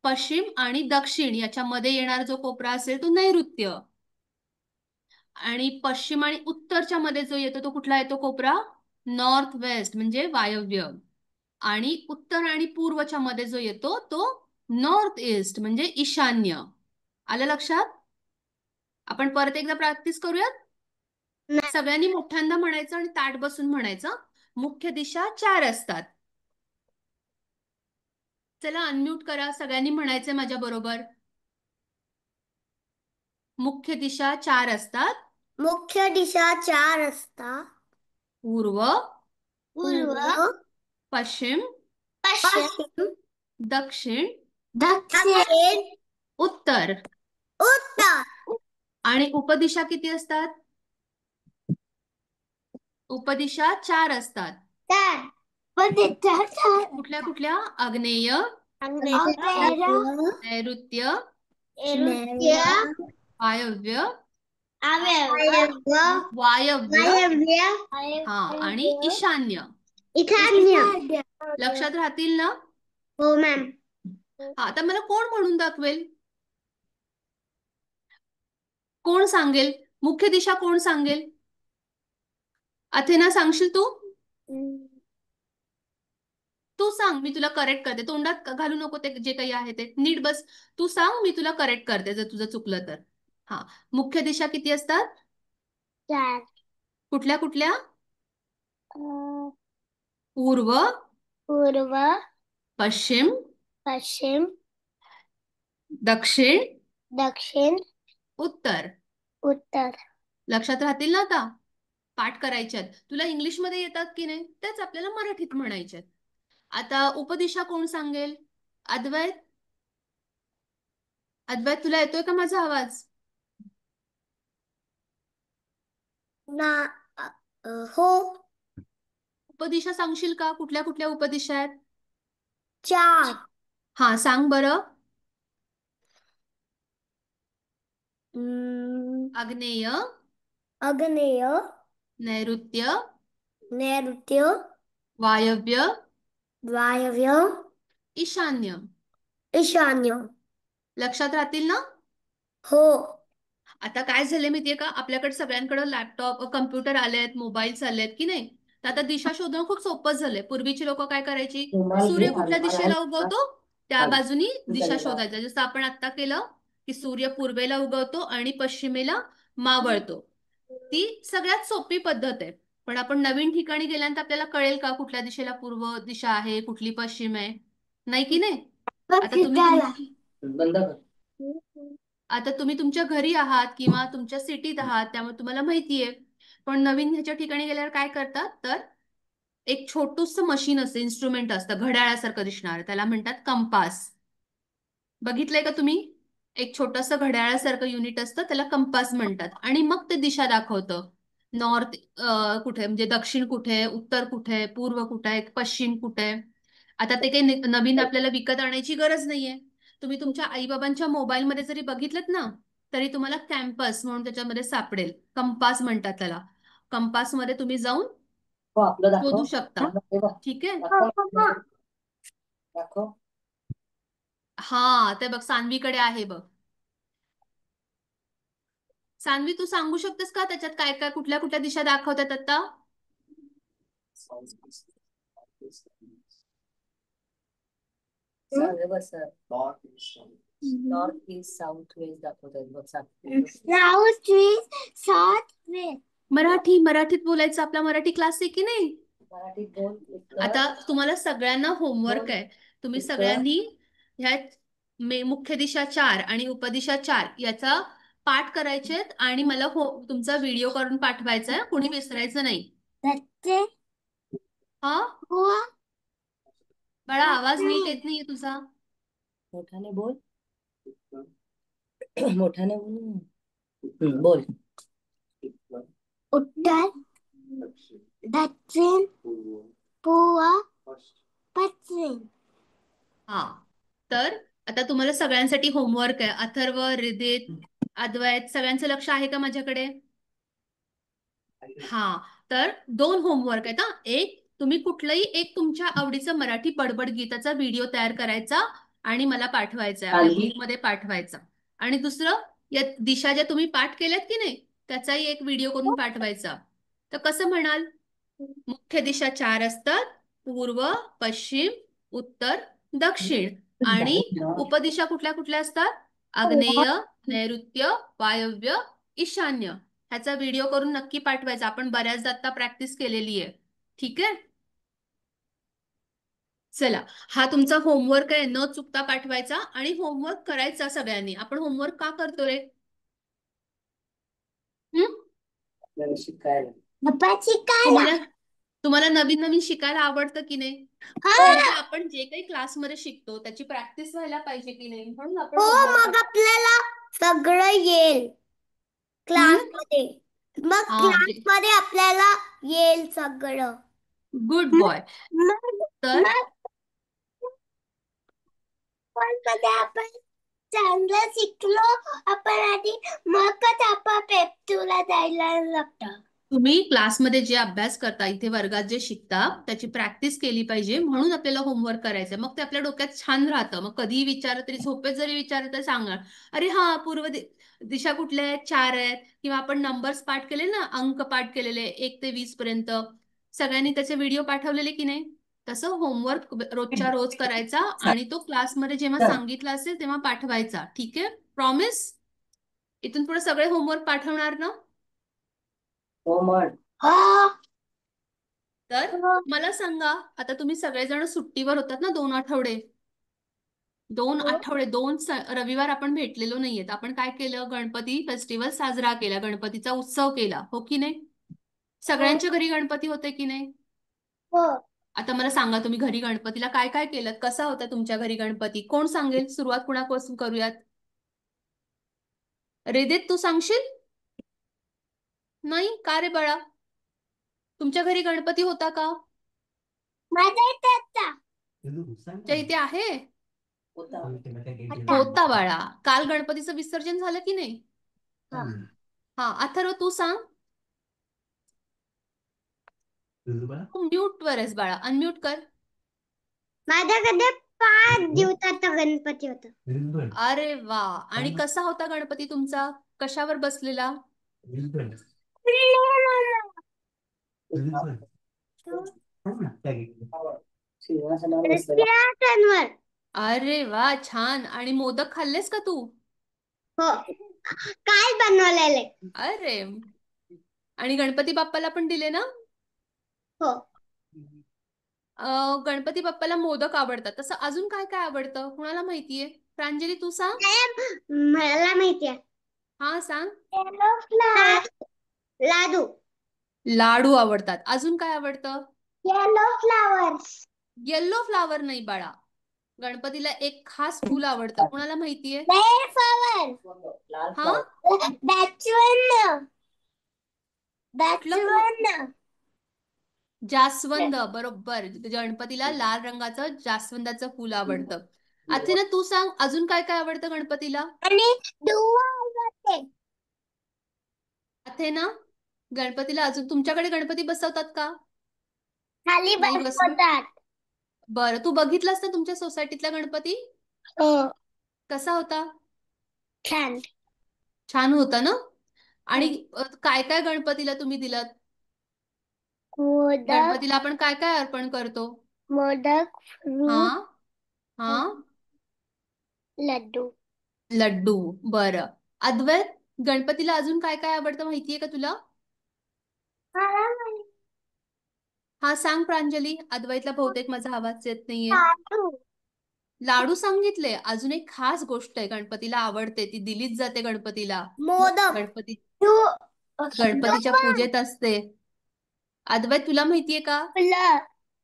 Speaker 1: पश्चिम आणि दक्षिण याच्या मध्ये येणारा जो कोपरा असेल तो नैऋत्य. आणि पश्चिम आणि उत्तरच्या मध्ये जो येतो तो कुठला येतो कोपरा? नॉर्थ वेस्ट, म्हणजे वायव्य. आणि उत्तर आणि पूर्वच्या मध्ये जो येतो तो नॉर्थ ईस्ट, म्हणजे ईशान्य. आलं लक्षात? आपण परत एकदा प्रॅक्टिस करूयात. सगळ्यांनी मोठ्यांदा म्हणायचं आणि ताट बसून म्हणायचं. मुख्य दिशा 4 असतात. चला अनम्यूट करा, सगळ्यांनी म्हणायचं माझ्या बरोबर. मुख्य दिशा 4 असतात.
Speaker 2: मुख्य दिशा 4 असतात.
Speaker 1: पूर्व,
Speaker 2: पूर्व,
Speaker 1: पश्चिम,
Speaker 2: पश्चिम,
Speaker 1: दक्षिण,
Speaker 2: दक्षिण,
Speaker 1: उत्तर.
Speaker 2: उत्तर.
Speaker 1: आणि उपदिशा किती असतात? उपदिशा 4 असतात. कुठल्या कुठल्या? आग्नेय, नैऋत्य, वायव्य, वायव्य, हा, आणि ईशान्य. लक्षात राहतील ना?
Speaker 2: हो मॅम.
Speaker 1: हा, आता मला कोण म्हणून दाखवेल? कोण सांगेल? मुख्य दिशा कोण सांगेल? अथेना, सांगशील तू? तू सांग, मी तुला करेक्ट करते. तोंडात घालू नको ते जे काही आहे ते, नीट बस. तू सांग, मी तुला करेक्ट करते जर तुझं चुकलं तर. हा, मुख्य दिशा किती असतात?
Speaker 2: 4.
Speaker 1: कुठल्या कुठल्या? पूर्व,
Speaker 2: पूर्व,
Speaker 1: पश्चिम,
Speaker 2: पश्चिम,
Speaker 1: दक्षिण,
Speaker 2: दक्षिण,
Speaker 1: उत्तर.
Speaker 2: उत्तर.
Speaker 1: लक्षात राहतील ना? आता पाठ करायच्यात. तुला इंग्लिश मध्ये येतात की नाही तेच आपल्याला मराठीत म्हणायच्यात. आता उपदिशा कोण सांगेल? अद्वैत, अद्वैत तुला येतोय का माझा आवाज?
Speaker 2: ना हो.
Speaker 1: उपदिशा सांगशील का? कुठल्या कुठल्या उपदिशा आहेत?
Speaker 2: 4.
Speaker 1: हा, सांग बरं. आग्नेय,
Speaker 2: आग्नेय,
Speaker 1: नैऋत्य,
Speaker 2: नैऋत्य,
Speaker 1: वायव्य,
Speaker 2: वायव्य,
Speaker 1: ईशान्य.
Speaker 2: ईशान्य.
Speaker 1: लक्षात राहतील ना?
Speaker 2: हो.
Speaker 1: आता काय झालंय माहितीये का, आपल्याकडे सगळ्यांकडे लॅपटॉप, कम्प्युटर आलेत, मोबाईल्स आलेत की नाही, तर आता दिशा शोधणं खूप सोपं झालंय. पूर्वीची लोक काय करायची? सूर्य कुठल्या दिशेला उगवतो त्या बाजूनी दिशा शोधायचा. जसं आपण आता केलं की सूर्य पूर्वेला उगवतो आणि पश्चिमेला मावळतो. ती सगळ्यात सोपी पद्धत आहे. पण आपण नवीन ठिकाणी गेल्यानंतर आपल्याला कळेल का कुठल्या दिशेला पूर्व दिशा आहे, कुठली पश्चिम आहे? नाही की नाही? आता
Speaker 4: बंद कर.
Speaker 1: आता तुम्ही तुमच्या घरी आहात किंवा तुमच्या सिटीत आहात, त्यामुळे तुम्हाला माहितीये. पण नवीन ह्याच्या ठिकाणी गेल्यावर काय करतात, तर एक छोटूस मशीन असतं, इन्स्ट्रुमेंट असतं, घड्याळासारखं दिसणार, त्याला म्हणतात कंपास. बघितलंय का तुम्ही? एक छोटस घड्याळासारखं युनिट असतं, त्याला कंपास म्हणतात. आणि मग ते दिशा दाखवतं. नॉर्थ कुठे, म्हणजे दक्षिण कुठे, उत्तर कुठे, पूर्व कुठे, पश्चिम कुठे. आता ते काही नवीन आपल्याला विकत आणायची गरज नाहीये. तुम्ही तुमच्या आईबाबांच्या मोबाईलमध्ये जरी बघितलं ना, तरी तुम्हाला कॅम्पस म्हणून त्याच्यामध्ये सापडेल. कंपास म्हणतात त्याला. कंपास मध्ये तुम्ही जाऊन
Speaker 4: हो, आपलं दाखव.
Speaker 1: शोधू शकता. ठीक आहे.
Speaker 4: दाखव. दाखव.
Speaker 1: हा ते बघ सान्वीकडे आहे बघ. सान्वी तू सांगू शकतेस का त्याच्यात काय काय कुठल्या कुठल्या दिशा दाखवतात आता?
Speaker 4: सांग बस. नॉर्थ ईस्ट साऊथ वेस्ट दाखवतात बघ. सांग.
Speaker 2: South west south west.
Speaker 1: मराठीत बोलायचं. आपला मराठी क्लास आहे की नाही?
Speaker 4: मराठीत बोल.
Speaker 1: आता तुम्हाला सगळ्यांना होमवर्क आहे. तुम्ही सगळ्यांनी ह्या मुख्य दिशा 4 आणि उपदिशा 4 याचा पाठ करायचेत आणि मला तुमचा व्हिडिओ करून पाठवायचा आहे. कुणी विसरायचं नाही.
Speaker 2: दत्ते
Speaker 1: हा
Speaker 2: हुआ
Speaker 1: बाळा आवाज नीट येत नाहीये तुझा.
Speaker 4: मोठ्याने बोल. मोठ्याने बोल. बोल.
Speaker 2: उत्तर दक्षिण पूर्व पश्चिम.
Speaker 1: हा तर आता तुम्हाला सगळ्यांसाठी होमवर्क आहे. अथर्व, रिदित, अद्वैत सगळ्यांचं लक्ष आहे का माझ्याकडे? हा तर 2 होमवर्क आहेत हा. एक तुम्ही कुठलंही एक तुमच्या आवडीचं मराठी बडबड गीताचा व्हिडिओ तयार करायचा आणि मला पाठवायचा आहे. आपल्या ग्रुपमध्ये पाठवायचा. आणि दुसरं या दिशा ज्या तुम्ही पाठ केल्यात की नाही त्याचाही एक व्हिडिओ करून पाठवायचा. तर कसं म्हणाल? मुख्य दिशा 4 असतात. पूर्व, पश्चिम, उत्तर, दक्षिण. आणि उपदिशा कुठल्या कुठल्या असतात? आग्नेय, नैऋत्य, वायव्य, ईशान्य. ह्याचा व्हिडिओ करून नक्की पाठवायचा. आपण बऱ्याचदा आता प्रॅक्टिस केलेली आहे. ठीक आहे. चला हा तुमचा होमवर्क आहे. न चुकता पाठवायचा आणि होमवर्क करायचा सगळ्यांनी. आपण होमवर्क का करतो रे?
Speaker 2: पप्पा शिकायला.
Speaker 1: तुम्हाला नवीन नवीन शिकायला आवडतं की नाही? म्हणजे आपण जे काही क्लासमध्ये शिकतो त्याची प्रॅक्टिस व्हायला पाहिजे की नाही, म्हणून आपण
Speaker 2: मग आपल्याला सगळं येईल क्लासमध्ये. मग क्लासमध्ये आपल्याला येईल सगळं.
Speaker 1: Good boy. तर
Speaker 2: आपण चांगलं शिकलो आपण आधी मगच आपण पेप्टूला जायला लागतं.
Speaker 1: तुम्ही क्लासमध्ये जे अभ्यास करता, इथे वर्गात जे शिकता त्याची प्रॅक्टिस केली पाहिजे. म्हणून आपल्याला होमवर्क करायचं. मग ते आपल्या डोक्यात छान राहतं. मग कधीही विचारलं तरी, झोपेत जरी विचारलं तर सांगा, अरे हा पूर्व दिशा कुठल्या आहेत? 4 आहेत. किंवा आपण नंबर्स पाठ केले ना, अंक पाठ केलेले 1 ते 20 पर्यंत सगळ्यांनी त्याचे व्हिडिओ पाठवलेले की नाही? तसं होमवर्क रोजच्या रोज करायचा आणि तो क्लासमध्ये जेव्हा सांगितलं असेल तेव्हा पाठवायचा. ठीक आहे? प्रॉमिस? इथून पुढे सगळे होमवर्क पाठवणार ना? तर मला सांगा, आता तुम्ही सगळेजण सुट्टीवर होतात ना 2 आठवडे. 2 आठवडे 2 रविवार आपण भेटलेलो नाहीयेत. आपण काय केलं? गणपती फेस्टिवल साजरा केला. गणपतीचा उत्सव केला. हो की नाही? सगळ्यांच्या घरी गणपती होते की नाही? आता मला सांगा, तुम्ही घरी गणपतीला काय काय केलं? कसा होता तुमच्या घरी गणपती? कोण सांगेल? सुरुवात कुणापासून करूयात? रिदित तू सांगशील? नाही का रे बाळा? तुमच्या घरी गणपती होता का?
Speaker 2: माझ्या
Speaker 1: तुमच्या इथे आहे? होता बाळा. काल गणपतीचं विसर्जन झालं की नाही? हा अथर्व तू सांग. तू म्यूट वर आहेस बाळा. अनम्यूट कर.
Speaker 2: माझ्याकडे 5 दिवसाचा गणपती होता.
Speaker 1: अरे वा. आणि कसा होता गणपती तुमचा? कशावर बसलेला?
Speaker 2: सिंहासनावर.
Speaker 1: अरे वा छान. आणि मोदक खाल्लेस का तू?
Speaker 2: हो काय बनवलेले.
Speaker 1: अरे आणि गणपती बाप्पाला पण दिले ना?
Speaker 2: हो
Speaker 1: गणपती बाप्पाला मोदक आवडतात. तसं अजून काय काय आवडतं? कुणाला माहितीये? प्रांजली तू सांग.
Speaker 2: मला माहितीये.
Speaker 1: हा सांग.
Speaker 2: लाडू.
Speaker 1: लाडू आवडतात. अजून काय आवडतं?
Speaker 2: Yellow flowers.
Speaker 1: येल्लो फ्लावर नाही बाळा. गणपतीला एक खास फूल आवडतं. कुणाला माहितीये?
Speaker 2: Red flower.
Speaker 1: हा जास्वंद. बरोबर. गणपतीला लाल रंगाचं जास्वंदाचं फूल आवडतं. अथेना तू सांग, अजून काय काय आवडतं गणपतीला?
Speaker 2: आणि दुवा आवडते.
Speaker 1: अथेना गणपतीला अजून तुमच्याकडे गणपती बसवतात का?
Speaker 2: खाली
Speaker 1: नाही
Speaker 2: बसवतात.
Speaker 1: बरं तू बघितलास ना तुमच्या सोसायटीतला गणपती?
Speaker 2: हो
Speaker 1: कसा होता?
Speaker 2: छान.
Speaker 1: छान होता ना? आणि काय काय गणपतीला तुम्ही दिलात?
Speaker 2: मोदक
Speaker 1: गणपतीला आपण काय काय अर्पण करतो?
Speaker 2: मोदक
Speaker 1: हा
Speaker 2: फ्रूट
Speaker 1: हा
Speaker 2: लड्डू.
Speaker 1: लड्डू. बरं. अद्वैत, गणपतीला अजून काय काय आवडतं माहितीये का तुला? हा सांग प्रांजली. अद्वैतला बहुतेक माझा आवाज येत नाहीये. लाडू सांगितले. अजून एक खास गोष्ट आहे गणपतीला आवडते, ती दिलीच जाते गणपतीला.
Speaker 2: मोदक
Speaker 1: गणपती गणपतीच्या पूजेत असते. अद्वैत तुला माहितीये का?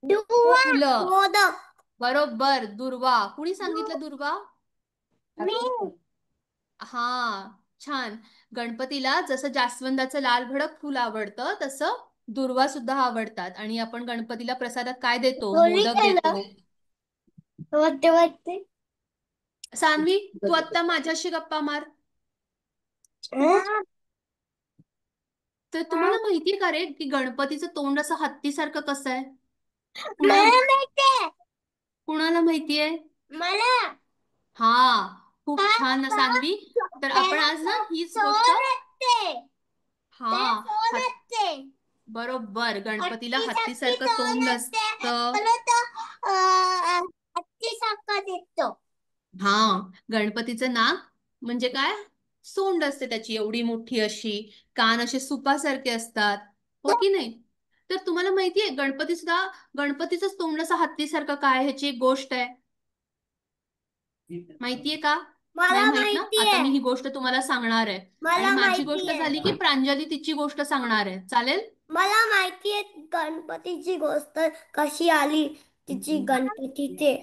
Speaker 1: फुलं.
Speaker 2: मोदक.
Speaker 1: बरोबर. दुर्वा. कुणी सांगितलं दुर्वा? हा, छान. गणपतीला जसं जास्वंदाचं लाल भडक फुल आवडतं, तसं दुर्वा सुद्धा आवडतात. आणि आपण गणपतीला प्रसादात काय देतो? मोदक देतो.
Speaker 2: वाटते
Speaker 1: सान्वी, तू आता माझ्याशी गप्पा मार. तर तुम्हाला माहितीये का रे की गणपतीचं तोंड असं हत्तीसारखं कसं आहे? कुणाला माहितीये?
Speaker 2: मला
Speaker 1: हा, खूप छान ना सान्वी. तर आपण आज ना हीच गोष्ट. हा, बरोबर. गणपतीला हत्तीसारखं तोंड असतं. हा, गणपतीचं नाक म्हणजे काय? सोंड असते त्याची एवढी मोठी अशी. कान असे सुपासारखे असतात, हो की नाही? तर तुम्हाला माहितीये गणपती सुद्धा, गणपतीचं तोंड असं हत्तीसारखं काय, ह्याची एक गोष्ट आहे. माहितीये का? नाही माहित ना? आता मी ही गोष्ट तुम्हाला सांगणार आहे. आणि माझी गोष्ट झाली की प्रांजली तिची गोष्ट सांगणार आहे. चालेल?
Speaker 2: मला माहितीये गणपतीची गोष्ट कशी आली, तिची गणपतीचे.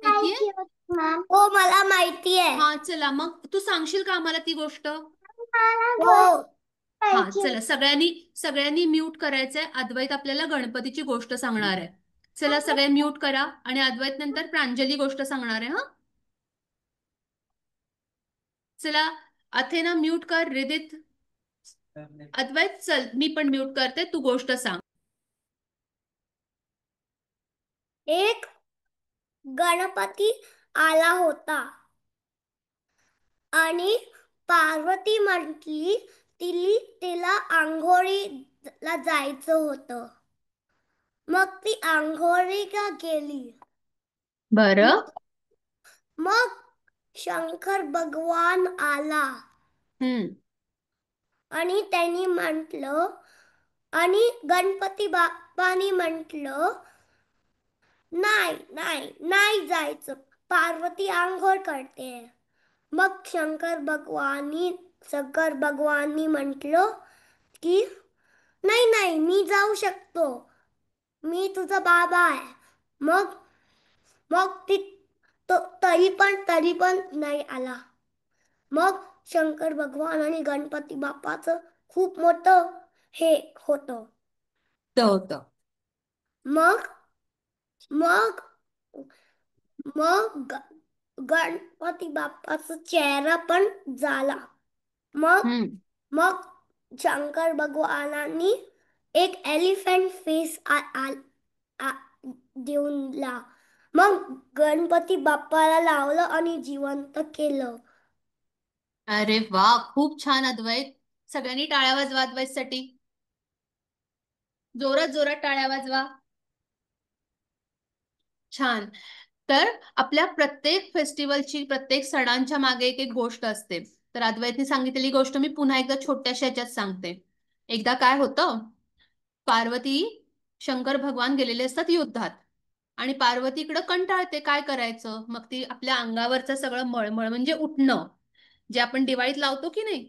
Speaker 1: माहितीये?
Speaker 2: हो मला माहितीये.
Speaker 1: हा, चला मग तू सांगशील का आम्हाला ती गोष्ट?
Speaker 2: हो.
Speaker 1: हा, चला सगळ्यांनी सगळ्यांनी म्यूट करायचंय. अद्वैत आपल्याला गणपतीची गोष्ट सांगणार आहे. चला सगळे म्यूट करा. आणि अद्वैत नंतर प्रांजली गोष्ट सांगणार आहे. हा, चला. अथेना म्यूट कर. रिदित, अद्वैत चल, मी पण म्यूट करते. तू गोष्ट सांग.
Speaker 2: एक गणपती आला होता आणि पार्वती म्हटली तिला आंघोळीला जायचं होतं. मग ती आंघोळीला गेली.
Speaker 1: बरं.
Speaker 2: मग शंकर भगवान आला आणि त्यांनी म्हटलं, आणि गणपती बाप्पानी म्हटलं, नाही नाही नाही जायचं, पार्वती आंघोळ करते. मग शंकर भगवानी म्हटलं की नाही नाही मी जाऊ शकतो, मी तुझा बाबा आहे. मग मग ती तरी पण नाही आला. मग शंकर भगवान आणि गणपती बाप्पाचं खूप मोठं हे होतं. मग मग मग गणपती बाप्पाचा चेहरा पण झाला. मग शंकर भगवानांनी एक एलिफंट फेस देऊनला. मग गणपती बाप्पाला लावलं आणि जिवंत केलं.
Speaker 1: अरे वा, खूप छान अद्वैत. सगळ्यांनी टाळ्या वाजवा अद्वैतसाठी. जोरात जोरात टाळ्या वाजवा. छान. तर आपल्या प्रत्येक फेस्टिवलची, प्रत्येक सणांच्या मागे एक एक गोष्ट असते. तर अद्वैतने सांगितलेली गोष्ट मी पुन्हा एकदा छोट्याशा ह्याच्यात सांगते. एकदा काय होतं, पार्वती शंकर भगवान गेलेले असतात युद्धात. आणि पार्वती इकडं कंटाळते, काय करायचं. मग ती आपल्या अंगावरचं सगळं मळमळ म्हणजे उठणं, जे आपण दिवाळीत लावतो की नाही,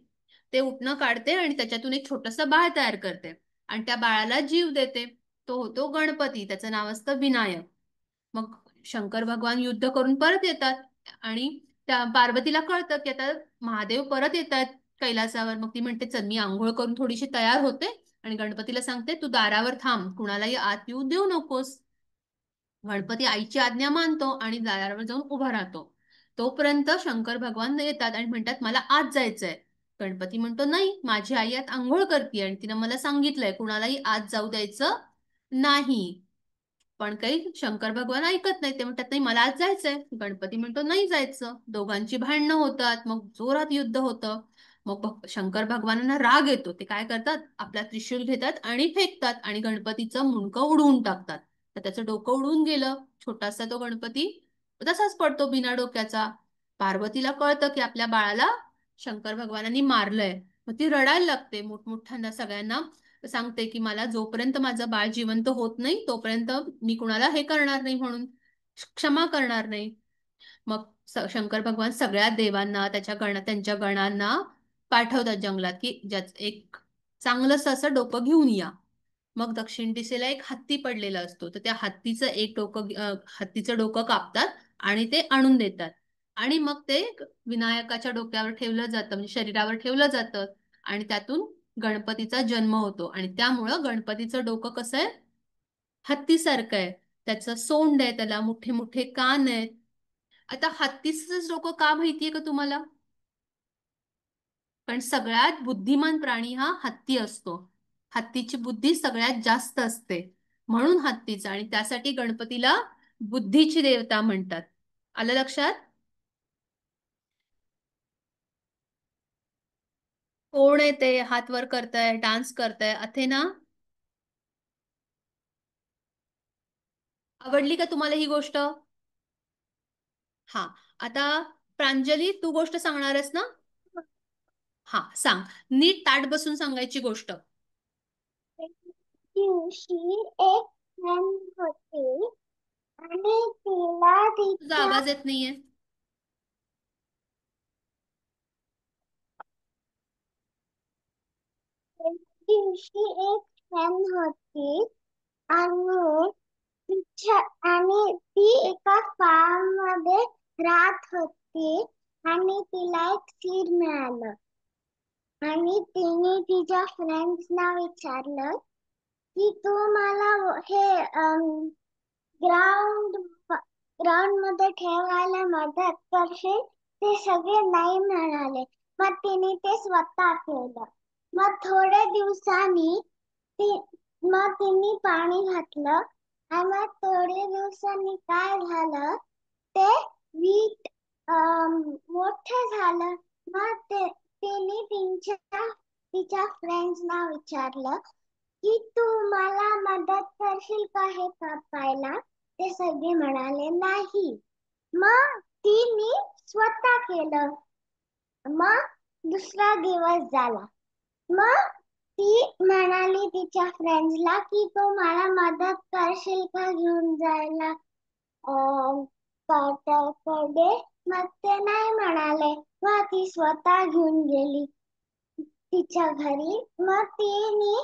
Speaker 1: ते उठणं काढते आणि त्याच्यातून एक छोटंसं बाळ तयार करते. आणि त्या बाळाला जीव देते. तो होतो गणपती. त्याचं नाव असतं विनायक. मग शंकर भगवान युद्ध करून परत येतात. आणि त्या पार्वतीला कळतं की आता महादेव परत येत आहेत कैलासावर. मग ती म्हणते, चल मी आंघोळ करून थोडीशी तयार होते. आणि गणपतीला सांगते, तू दारावर थांब, कुणालाही आत येऊ देऊ नकोस. गणपती आईची आज्ञा मानतो आणि दारावर जाऊन उभा राहतो. तोपर्यंत शंकर भगवान येतात आणि म्हणतात, मला आत जायचंय. गणपती म्हणतो, नाही, माझी आई आत आंघोळ करते आणि तिनं मला सांगितलंय कुणालाही आत जाऊ द्यायचं नाही. पण काही शंकर भगवान ऐकत नाही. ते म्हणतात नाही मला आज जायचंय. गणपती म्हणतो नाही जायचं. दोघांची भांडणं होतात, मग जोरात युद्ध होतं. मग शंकर भगवानांना राग येतो. ते काय करतात, आपला त्रिशूल घेतात आणि फेकतात आणि गणपतीचं मुंडकं उडवून टाकतात. तर त्याचं डोकं उडून गेलं. छोटासा तो गणपती तसाच पडतो बिना डोक्याचा. पार्वतीला कळतं की आपल्या बाळाला शंकर भगवानांनी मारलंय. मग ती रडायला लागते, मोठमोठ्यांना सगळ्यांना सांगते की मला जोपर्यंत माझं बाळ जिवंत होत नाही तोपर्यंत मी कुणाला हे करणार नाही, म्हणून क्षमा करणार नाही. मग शंकर भगवान सगळ्या देवांना त्यांच्या गणांना पाठवतात जंगलात की ज्याच एक चांगलंसं असं डोकं घेऊन या. मग दक्षिण दिशेला एक हत्ती पडलेला असतो, तर त्या हत्तीचं डोकं कापतात आणि ते आणून देतात. आणि मग ते विनायकाच्या डोक्यावर ठेवलं जातं, म्हणजे शरीरावर ठेवलं जातं आणि त्यातून गणपतीचा जन्म होतो. आणि त्यामुळं गणपतीचं डोकं कसं आहे, हत्तीसारखं आहे. त्याचं सोंड आहे, त्याला मोठे मोठे कान आहेत. आता हत्तीचंच डोकं का माहितीये का तुम्हाला? कारण सगळ्यात बुद्धिमान प्राणी हा हत्ती असतो. हत्तीची बुद्धी सगळ्यात जास्त असते, म्हणून हत्तीचं. आणि त्यासाठी गणपतीला बुद्धीची देवता म्हणतात. आलं लक्षात? कोण आहे ते हात वर करताय, डान्स करताय? अथेना, आवडली का तुम्हाला ही गोष्ट? हा. आता प्रांजली, तू गोष्ट सांगणार आहेस ना? हा सांग. नीट ताट बसून सांगायची गोष्ट.
Speaker 2: दिवशी एक hen होती आणि तिला
Speaker 1: तुझा आवाज येत नाहीये.
Speaker 2: दिवशी एक hen होती आणि ती एका फार्म मध्ये राहत होती आणि तिला एक सीड मिळालं आणि तिने तिच्या फ्रेंड्सना विचारलं की तू मला हे ग्राउंड मध्ये ठेवायला मदत करशील? ते सगळे नाही म्हणाले. मग तिने ते स्वतः केलं. मग थोड्या दिवसांनी तिने पाणी घातलं आणि मग थोड्या दिवसांनी काय झालं, ते वीट मोठं झालं. मग तिने तिच्या फ्रेंड्सना विचारलं की तू मला मदत करशील का हे कापायला? ते सगळे म्हणाले नाही. मग तिने स्वतः केलं. मग दुसरा दिवस झाला. मग ती म्हणाली तिच्या फ्रेंड्सला की तू मला मदत करशील का घेऊन जायला कडे? मग ते नाही म्हणाले. मग ती स्वतः घेऊन गेली तिच्या घरी. मग तिने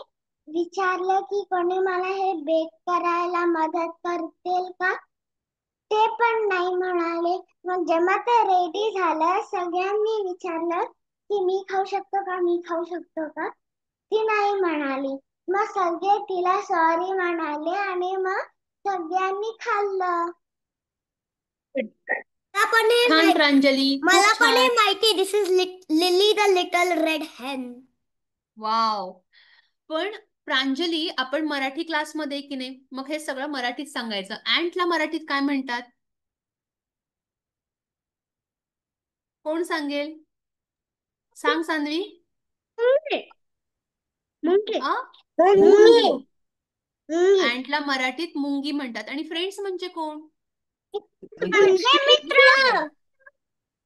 Speaker 2: विचारलं की कोणी मला हे बेक करायला मदत करतील का? ते पण नाही म्हणाले. मग जेव्हा ते रेडी झालं, सगळ्यांनी विचारलं की मी खाऊ शकतो का, मी खाऊ शकतो का? ती नाही म्हणाली. मग सगळे तिला सॉरी म्हणाले आणि मग सगळ्यांनी खाल्लं.
Speaker 1: छान प्रांजली,
Speaker 2: मला
Speaker 1: खूप
Speaker 2: पण हे
Speaker 1: छान.
Speaker 2: माहिती. This is Lily the little red hen.
Speaker 1: Wow. पण प्रांजली, आपण मराठी क्लासमध्ये की नाही, मग हे सगळं मराठीत सांगायचं. अँटला मराठीत काय म्हणतात? कोण सांगेल? सांग सान्वी. आ? मुंगी. अँटला मराठीत मुंगी म्हणतात. आणि फ्रेंड्स म्हणजे कोण?
Speaker 2: मित्र.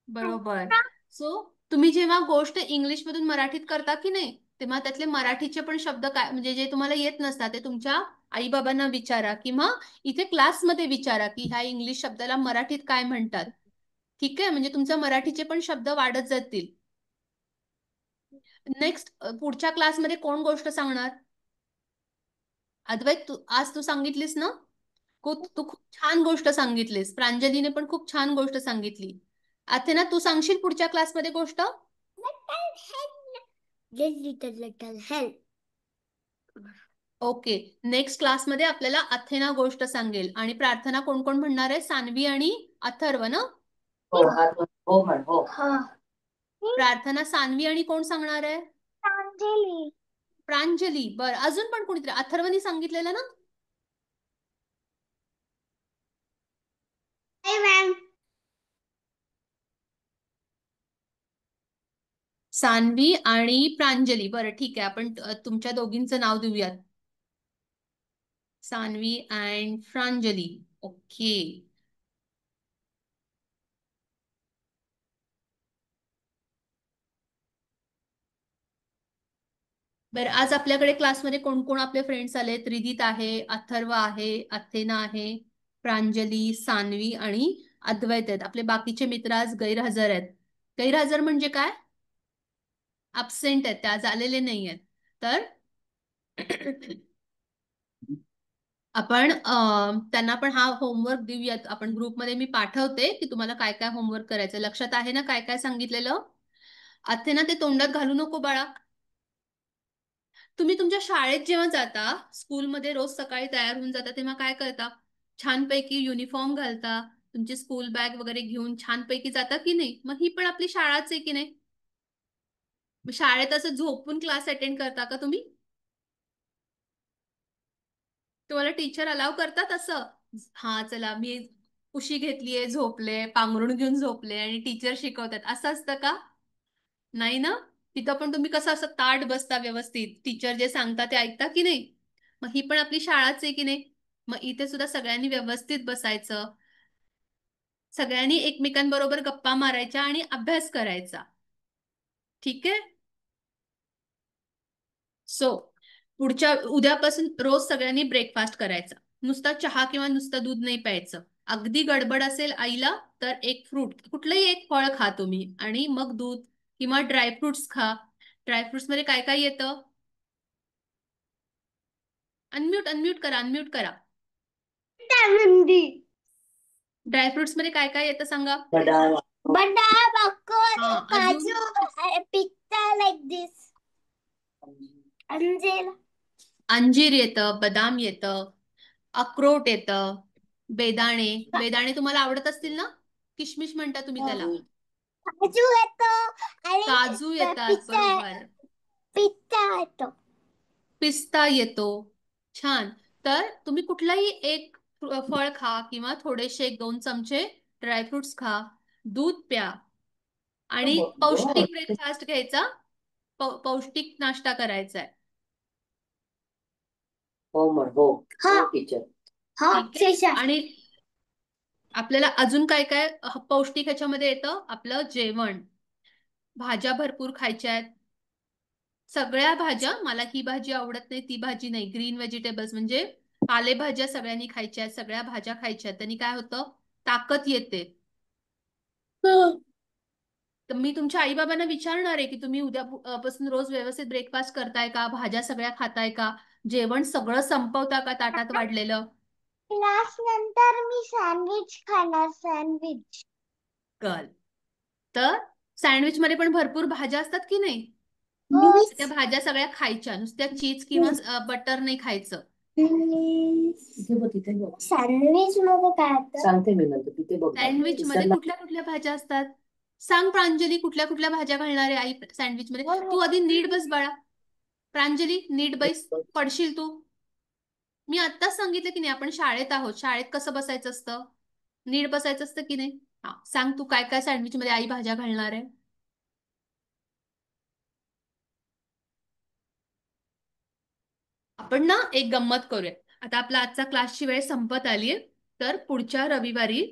Speaker 1: बरोबर. सो तुम्ही जेव्हा गोष्ट इंग्लिश मधून मराठीत करता की नाही, तेव्हा त्यातले मराठीचे पण शब्द काय, म्हणजे जे तुम्हाला येत नसतात, ते तुमच्या आई बाबांना विचारा किंवा इथे क्लासमध्ये विचारा की ह्या इंग्लिश शब्दाला मराठीत काय म्हणतात. ठीक आहे? म्हणजे तुमच्या मराठीचे पण शब्द वाढत जातील. नेक्स्ट, पुढच्या क्लासमध्ये कोण गोष्ट सांगणार? अद्वैत, आज तू सांगितलीस ना? तू खूप छान गोष्ट सांगितलीस. प्रांजलीने पण खूप छान गोष्ट सांगितली. अथेना, तू सांगशील पुढच्या क्लासमध्ये गोष्ट?
Speaker 2: लिटल हेन.
Speaker 1: ओके. नेक्स्ट क्लासमध्ये आपल्याला अथेना गोष्ट सांगेल. आणि प्रार्थना कोण कोण म्हणणार आहे? सान्वी आणि अथर्व ना?
Speaker 4: हो हो म्हण हो.
Speaker 1: प्रार्थना, सान्वी आणि कोण सांगणार आहे?
Speaker 2: प्रांजली.
Speaker 1: प्रांजली. बर, अजून पण कोणीतरी? अथर्वनी सांगितलेलं ना?
Speaker 2: मॅम.
Speaker 1: सान्वी आणि प्रांजली. बरं ठीक आहे, आपण तुमच्या दोघींचं नाव देऊयात. सान्वी अँड प्रांजली. ओके. बरं, आज आपल्याकडे क्लासमध्ये कोण कोण आपले फ्रेंड्स आलेत? रिदित आहे, अथर्व आहे, अथेना आहे, प्रांजली, सान्वी आणि अद्वैत आहेत. आपले बाकीचे मित्र आज गैरहजर आहेत. गैरहजर म्हणजे काय? अब्सेंट आहेत, ते आज आलेले नाही आहेत. तर आपण त्यांना पण हा होमवर्क देऊयात. आपण ग्रुपमध्ये मी पाठवते की तुम्हाला काय काय होमवर्क करायचं. लक्षात आहे ना काय काय सांगितलेलं? अथेना, ते तोंडात घालू नको बाळा. तुम्ही तुमच्या शाळेत जेव्हा जाता, स्कूलमध्ये रोज सकाळी तयार होऊन जाता, तेव्हा काय करता? छानपैकी युनिफॉर्म घालता, तुमची स्कूल बॅग वगैरे घेऊन छानपैकी जाता की नाही? मग ही पण आपली शाळाच आहे की नाही? मग शाळेत असं झोपून क्लास अटेंड करता का तुम्ही? तुम्हाला टीचर अलाव करतात असं? हा चला, मी उशी घेतलीये, झोपले, पांघरुण घेऊन झोपले आणि टीचर शिकवतात, असं असतं का? नाही ना. तिथं पण तुम्ही कसं असं ताठ बसता, व्यवस्थित टीचर जे सांगता ते ऐकता की नाही? मग ही पण आपली शाळाच आहे की नाही? मग इथे सुद्धा सगळ्यांनी व्यवस्थित बसायचं, सगळ्यांनी एकमेकांबरोबर गप्पा मारायच्या आणि अभ्यास करायचा. ठीक आहे? सो पुढच्या उद्यापासून रोज सगळ्यांनी ब्रेकफास्ट करायचा. नुसता चहा किंवा नुसतं दूध नाही प्यायचं. अगदी गडबड असेल आईला तर एक फ्रूट, कुठलंही एक फळ खा तुम्ही, आणि मग दूध किंवा ड्रायफ्रुट्स खा. ड्रायफ्रुट्स मध्ये काय काय येतं? अनम्यूट करा, अनम्यूट करा. ड्रायफ्रुट्स मध्ये काय काय येतं सांगा?
Speaker 2: बदाम,
Speaker 1: हा, अजून?
Speaker 2: काजू, पिस्ता, लाईक दिस. अंजीर.
Speaker 1: अंजीर येतं, बदाम येतं, अक्रोट येतं, बेदाणे. बेदाणे तुम्हाला आवडत असतील ना? किशमिश म्हणता तुम्ही त्याला.
Speaker 2: काजू येतो आणि
Speaker 1: काजू येतात, बरोबर.
Speaker 2: पिस्ता येतो.
Speaker 1: पिस्ता येतो. छान. तर तुम्ही कुठलाही एक फळ खा किंवा थोडेसे 1-2 चमचे ड्रायफ्रुट्स खा, दूध प्या आणि पौष्टिक ब्रेकफास्ट घ्यायचा, पौष्टिक नाश्ता करायचा आहे.
Speaker 4: हो टीचर.
Speaker 1: ठीक आहे? आणि आपल्याला अजून काय काय पौष्टिक ह्याच्यामध्ये येतं? आपलं जेवण. भाज्या भरपूर खायच्या आहेत, सगळ्या भाज्या. मला ही भाजी आवडत नाही, ती भाजी नाही. ग्रीन व्हेजिटेबल्स म्हणजे पालेभाज्या सगळ्यांनी खायच्या आहेत, सगळ्या भाज्या खायच्या आहेत. त्यांनी काय होतं? ताकद येते. तर मी तुमच्या आई बाबांना विचारणार आहे की तुम्ही उद्यापासून रोज व्यवस्थित ब्रेकफास्ट करताय का? भाज्या सगळ्या खाताय का? जेवण सगळं संपवता का ताटात वाढलेलं?
Speaker 2: क्लास नंतर मी सँडविच खाणार, सँडविच.
Speaker 1: कल. तर सँडविच मध्ये पण भरपूर भाज्या असतात की नाही? त्या भाज्या सगळ्या खायच्या, नुसत्या चीज किंवा बटर नाही खायचं.
Speaker 4: तिथे बघ.
Speaker 2: सँडविच मध्ये काय असतं?
Speaker 4: सांगते मी नंतर, तिथे बघ.
Speaker 1: सँडविच मध्ये कुठल्या कुठल्या भाज्या असतात? सांग प्रांजली, कुठल्या कुठल्या भाज्या घालणार आहे आई सँडविच मध्ये? तू आधी नीट बस बाळा. प्रांजली नीट बैस, पडशील तू. मी आत्ताच सांगितलं की नाही, आपण शाळेत आहोत, शाळेत कसं बसायचं असतं? नीट बसायचं असतं की नाही? हा, सांग तू काय काय सँडविच मध्ये आई भाज्या घालणार आहे? आपण ना एक गंमत करूया. आता आपला आजचा क्लासची वेळ संपत आलीये, तर पुढच्या रविवारी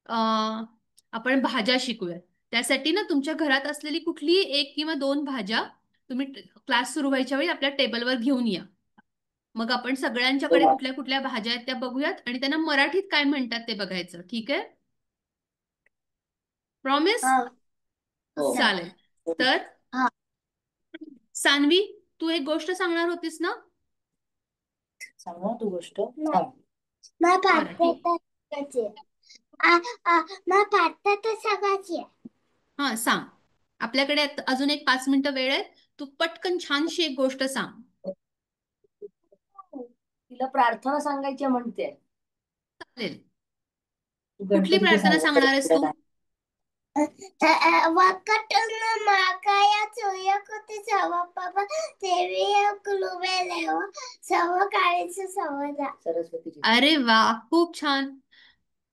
Speaker 1: आपण भाज्या शिकूया. त्यासाठी ना तुमच्या घरात असलेली कुठलीही 1 किंवा 2 भाज्या तुम्ही क्लास सुरू व्हायच्या वेळी आपल्या टेबलवर घेऊन या. मग आपण सगळ्यांच्याकडे कुठल्या कुठल्या भाज्या आहेत त्या बघूयात आणि त्यांना मराठीत काय म्हणतात ते बघायचं. ठीक आहे? प्रॉमिस? चालेल. तर सान्वी, तू एक गोष्ट सांगणार होतीस ना?
Speaker 4: सांगा तू गोष्ट.
Speaker 1: हा, सांग. आपल्याकडे अजून एक 5 मिनिटं वेळ आहे. तू पटकन छानशी एक गोष्ट सांग.
Speaker 4: तिला प्रार्थना सांगायची म्हणते.
Speaker 1: चालेल. कुठली प्रार्थना सांगणार आहेस तू?
Speaker 4: सरस्वती.
Speaker 1: अरे वा, खूप छान.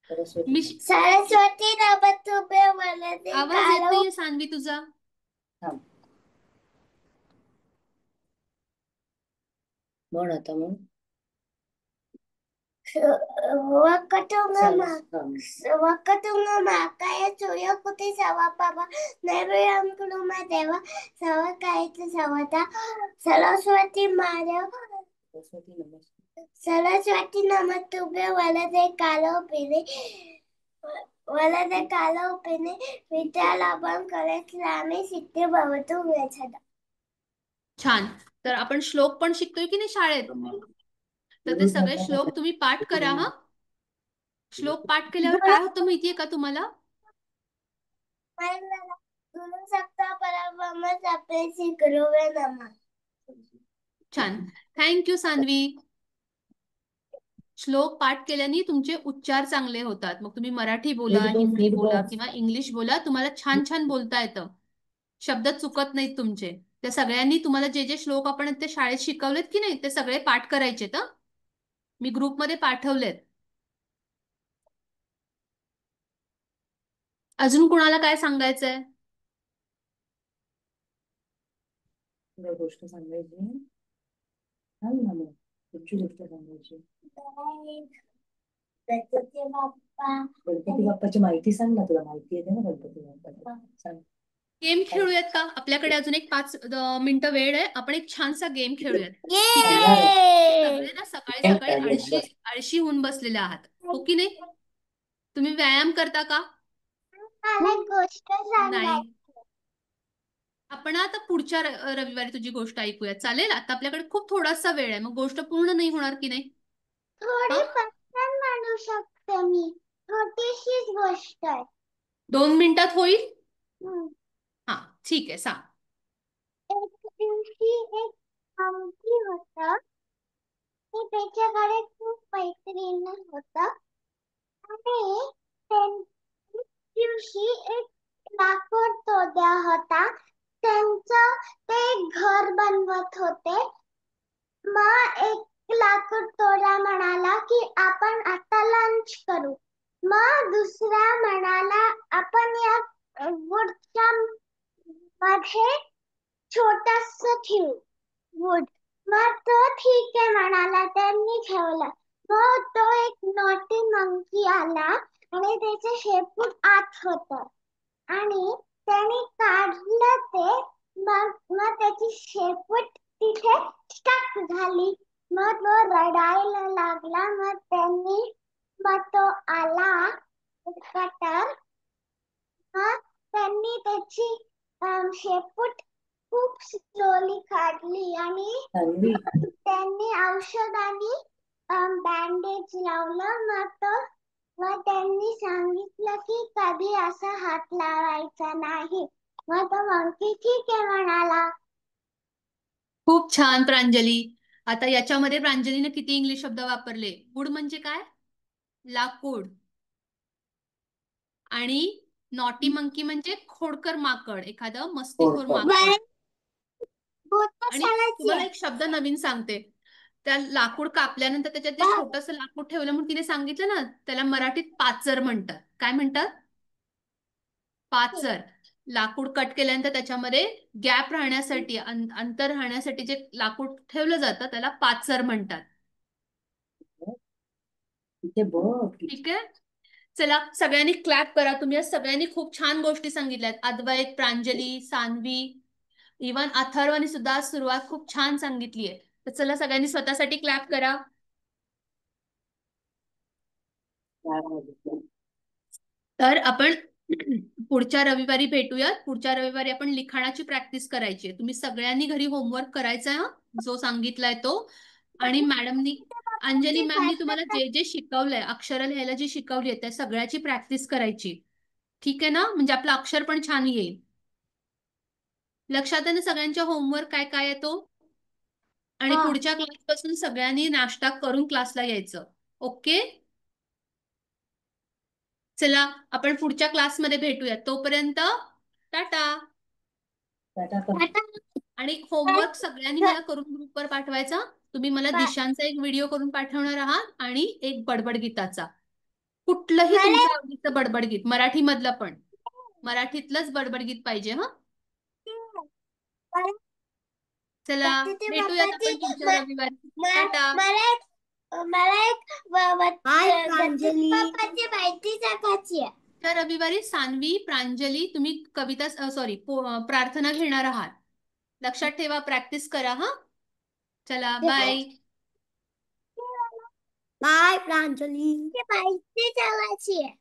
Speaker 4: सरस्वती
Speaker 1: मी
Speaker 2: सरस्वती नमस्तुभ्य वरदे
Speaker 1: आवाज येत
Speaker 2: कालो
Speaker 1: नाहीये सान्वी तुझा.
Speaker 4: थांब. म्हण आता म्हण.
Speaker 2: wakatuma makaya suyo kuti sawa papa nevyam kuluma deva sawa kaita sawata saraswati madhav
Speaker 4: Saraswati नमस्ते.
Speaker 2: सरस्वती नमस्तुभ्य वरदे कालो पिने विद्यालाभं कलेक्ष्यामि सिद्धि भवतु व्यचदा.
Speaker 1: छान. तर आपण श्लोक पण शिकतोय की नाही शाळेत. तर ते सगळे श्लोक तुम्ही पाठ करा हा. श्लोक पाठ केल्यावर काय होतं माहितीये का तुम्हाला?
Speaker 2: गुरु सत्ता परब्रह्म तपेसी गुरुवे नमः.
Speaker 1: छान. थँक्यू सान्वी. श्लोक पाठ केल्याने तुमचे उच्चार चांगले होतात. मग तुम्ही मराठी बोला, हिंदी बोला किंवा इंग्लिश बोला, तुम्हाला छान छान बोलता येतं. शब्द चुकत नाहीत तुमचे. त्या सगळ्यांनी तुम्हाला जे जे श्लोक आपण ते शाळेत शिकवलेत की नाही ते सगळे पाठ करायचे. तर मी ग्रुपमध्ये पाठवलेत. अजून कुणाला काय सांगायचंय?
Speaker 4: गोष्ट सांगायची. सांग ना मग. कुठची गोष्ट सांगायची?
Speaker 2: गणपती बाप्पा.
Speaker 4: गणपती बाप्पाची माहिती सांग ना. तुला माहिती येते ना गणपती बाप्पाची. सांग.
Speaker 1: गेम खेळूयात का? आपल्याकडे अजून एक 5 मिनिटं वेळ आहे. आपण एक छानसा गेम खेळूयात. सगळे ना सकाळी सकाळी आळशी होऊन बसलेले आहात, हो की नाही? तुम्ही व्यायाम करता का?
Speaker 2: गोष्ट
Speaker 1: नाही. आपण आता पुढच्या रविवारी तुझी गोष्ट ऐकूया, चालेल? आता आपल्याकडे खूप थोडासा वेळ आहे, मग गोष्ट पूर्ण नाही होणार की नाही?
Speaker 2: थोडी पटकन म्हणू शकते मी. छोटीशीच गोष्ट आहे.
Speaker 1: 2 मिनिटात होईल? हा, ठीक आहे, सांग.
Speaker 2: एक दिवशी एक मंकी होता. त्याच्याकडे खूप मैत्रीण होता आणि दिवशी एक लाकूड तोड्या होता. त्यांचं ते घर बनवत होते. मग एक लाकूड तोडा म्हणाला की आपण आता लंच करू. मग दुसरा म्हणाला आपण या वुडच्या मध्ये छोटास ठेवू वुड. मग तो ठीक आहे म्हणाला. त्यांनी ठेवला. मग तो एक नॉटी मंकी आला आणि त्याचे शेपूट आत होत आणि त्याने काढलं ते. मग त्याची शेपूट तिथे स्टक झाली. मग तो रडायला लागला. मग तो आला कटर. मग त्यांनी त्याची शेपूट खूप स्लोली काढली आणि त्यांनी औषधाने बँडेज लावलं. मग त्यांनी सांगितलं की कधी असा हात लावायचा नाही. मग तो मंकी ठीक आहे म्हणाला.
Speaker 1: खूप छान प्रांजली. आता याच्यामध्ये प्रांजलीने किती इंग्लिश शब्द वापरले. वूड म्हणजे काय? लाकूड. आणि नॉटी मंकी म्हणजे खोडकर माकड, एखादं मस्तीखोर माकड. आणि तुम्हाला एक शब्द नवीन सांगते. त्या लाकूड कापल्यानंतर त्याच्यात जे छोटस लाकूड ठेवलं म्हणून तिने सांगितलं ना, त्याला मराठीत पाचर म्हणतात. काय म्हणतात? पाचर. लाकूड कट केल्यानंतर त्याच्यामध्ये गॅप राहण्यासाठी, अंतर राहण्यासाठी जे लाकूड ठेवलं जातं त्याला पाचर म्हणतात. ठीक आहे, चला सगळ्यांनी क्लॅप करा. तुम्ही आज सगळ्यांनी खूप छान गोष्टी सांगितल्यात. अद्वैत, प्रांजली, सान्वी, इवन अथर्वने सुद्धा आज सुरुवात खूप छान सांगितली आहे. तर चला सगळ्यांनी स्वतःसाठी क्लॅप करा. तर आपण पुढच्या रविवारी भेटूयात. पुढच्या रविवारी आपण लिखाणाची प्रॅक्टिस करायची आहे. तुम्ही सगळ्यांनी घरी होमवर्क करायचा आहे, जो सांगितलाय तो. आणि मॅडमनी, अंजली मॅमनी तुम्हाला जे जे शिकवलंय, अक्षर लिहायला जी शिकवली आहे त्या सगळ्याची प्रॅक्टिस करायची. ठीक आहे ना? म्हणजे आपलं अक्षर पण छान येईल. लक्षात आहे ना सगळ्यांच्या होमवर्क काय काय आहे तो? आणि पुढच्या क्लासपासून सगळ्यांनी नाश्ता करून क्लासला यायचं. ओके, चला आपण पुढच्या क्लासमध्ये भेटूया. तोपर्यंत टाटा. आणि होमवर्क सगळ्यांनी मला करून ग्रुपवर पाठवायचा. तुम्ही मला दिशांचा एक व्हिडिओ करून पाठवणार आहात आणि एक बडबड गीताचा. कुठलंही
Speaker 2: मला-
Speaker 1: तुमच्या आवडीचं बडबड गीत, मराठी मधलं पण, मराठीतलंच बडबड गीत पाहिजे हं. चला
Speaker 2: तिथे
Speaker 1: भेटूयात
Speaker 2: बाप्पाची-
Speaker 1: आपण पुढच्या रविवारी. टाटा.
Speaker 2: हाय प्रांजली. बाप्पाची माहिती सांगायची आहे.
Speaker 1: त्या रविवारी सान्वी, प्रांजली तुम्ही कविता सॉरी प्रार्थना घेणार आहात. लक्षात ठेवा, प्रॅक्टिस करा हा. चला बाय.
Speaker 2: बाय प्रांजली. माहिती सांगायची आहे.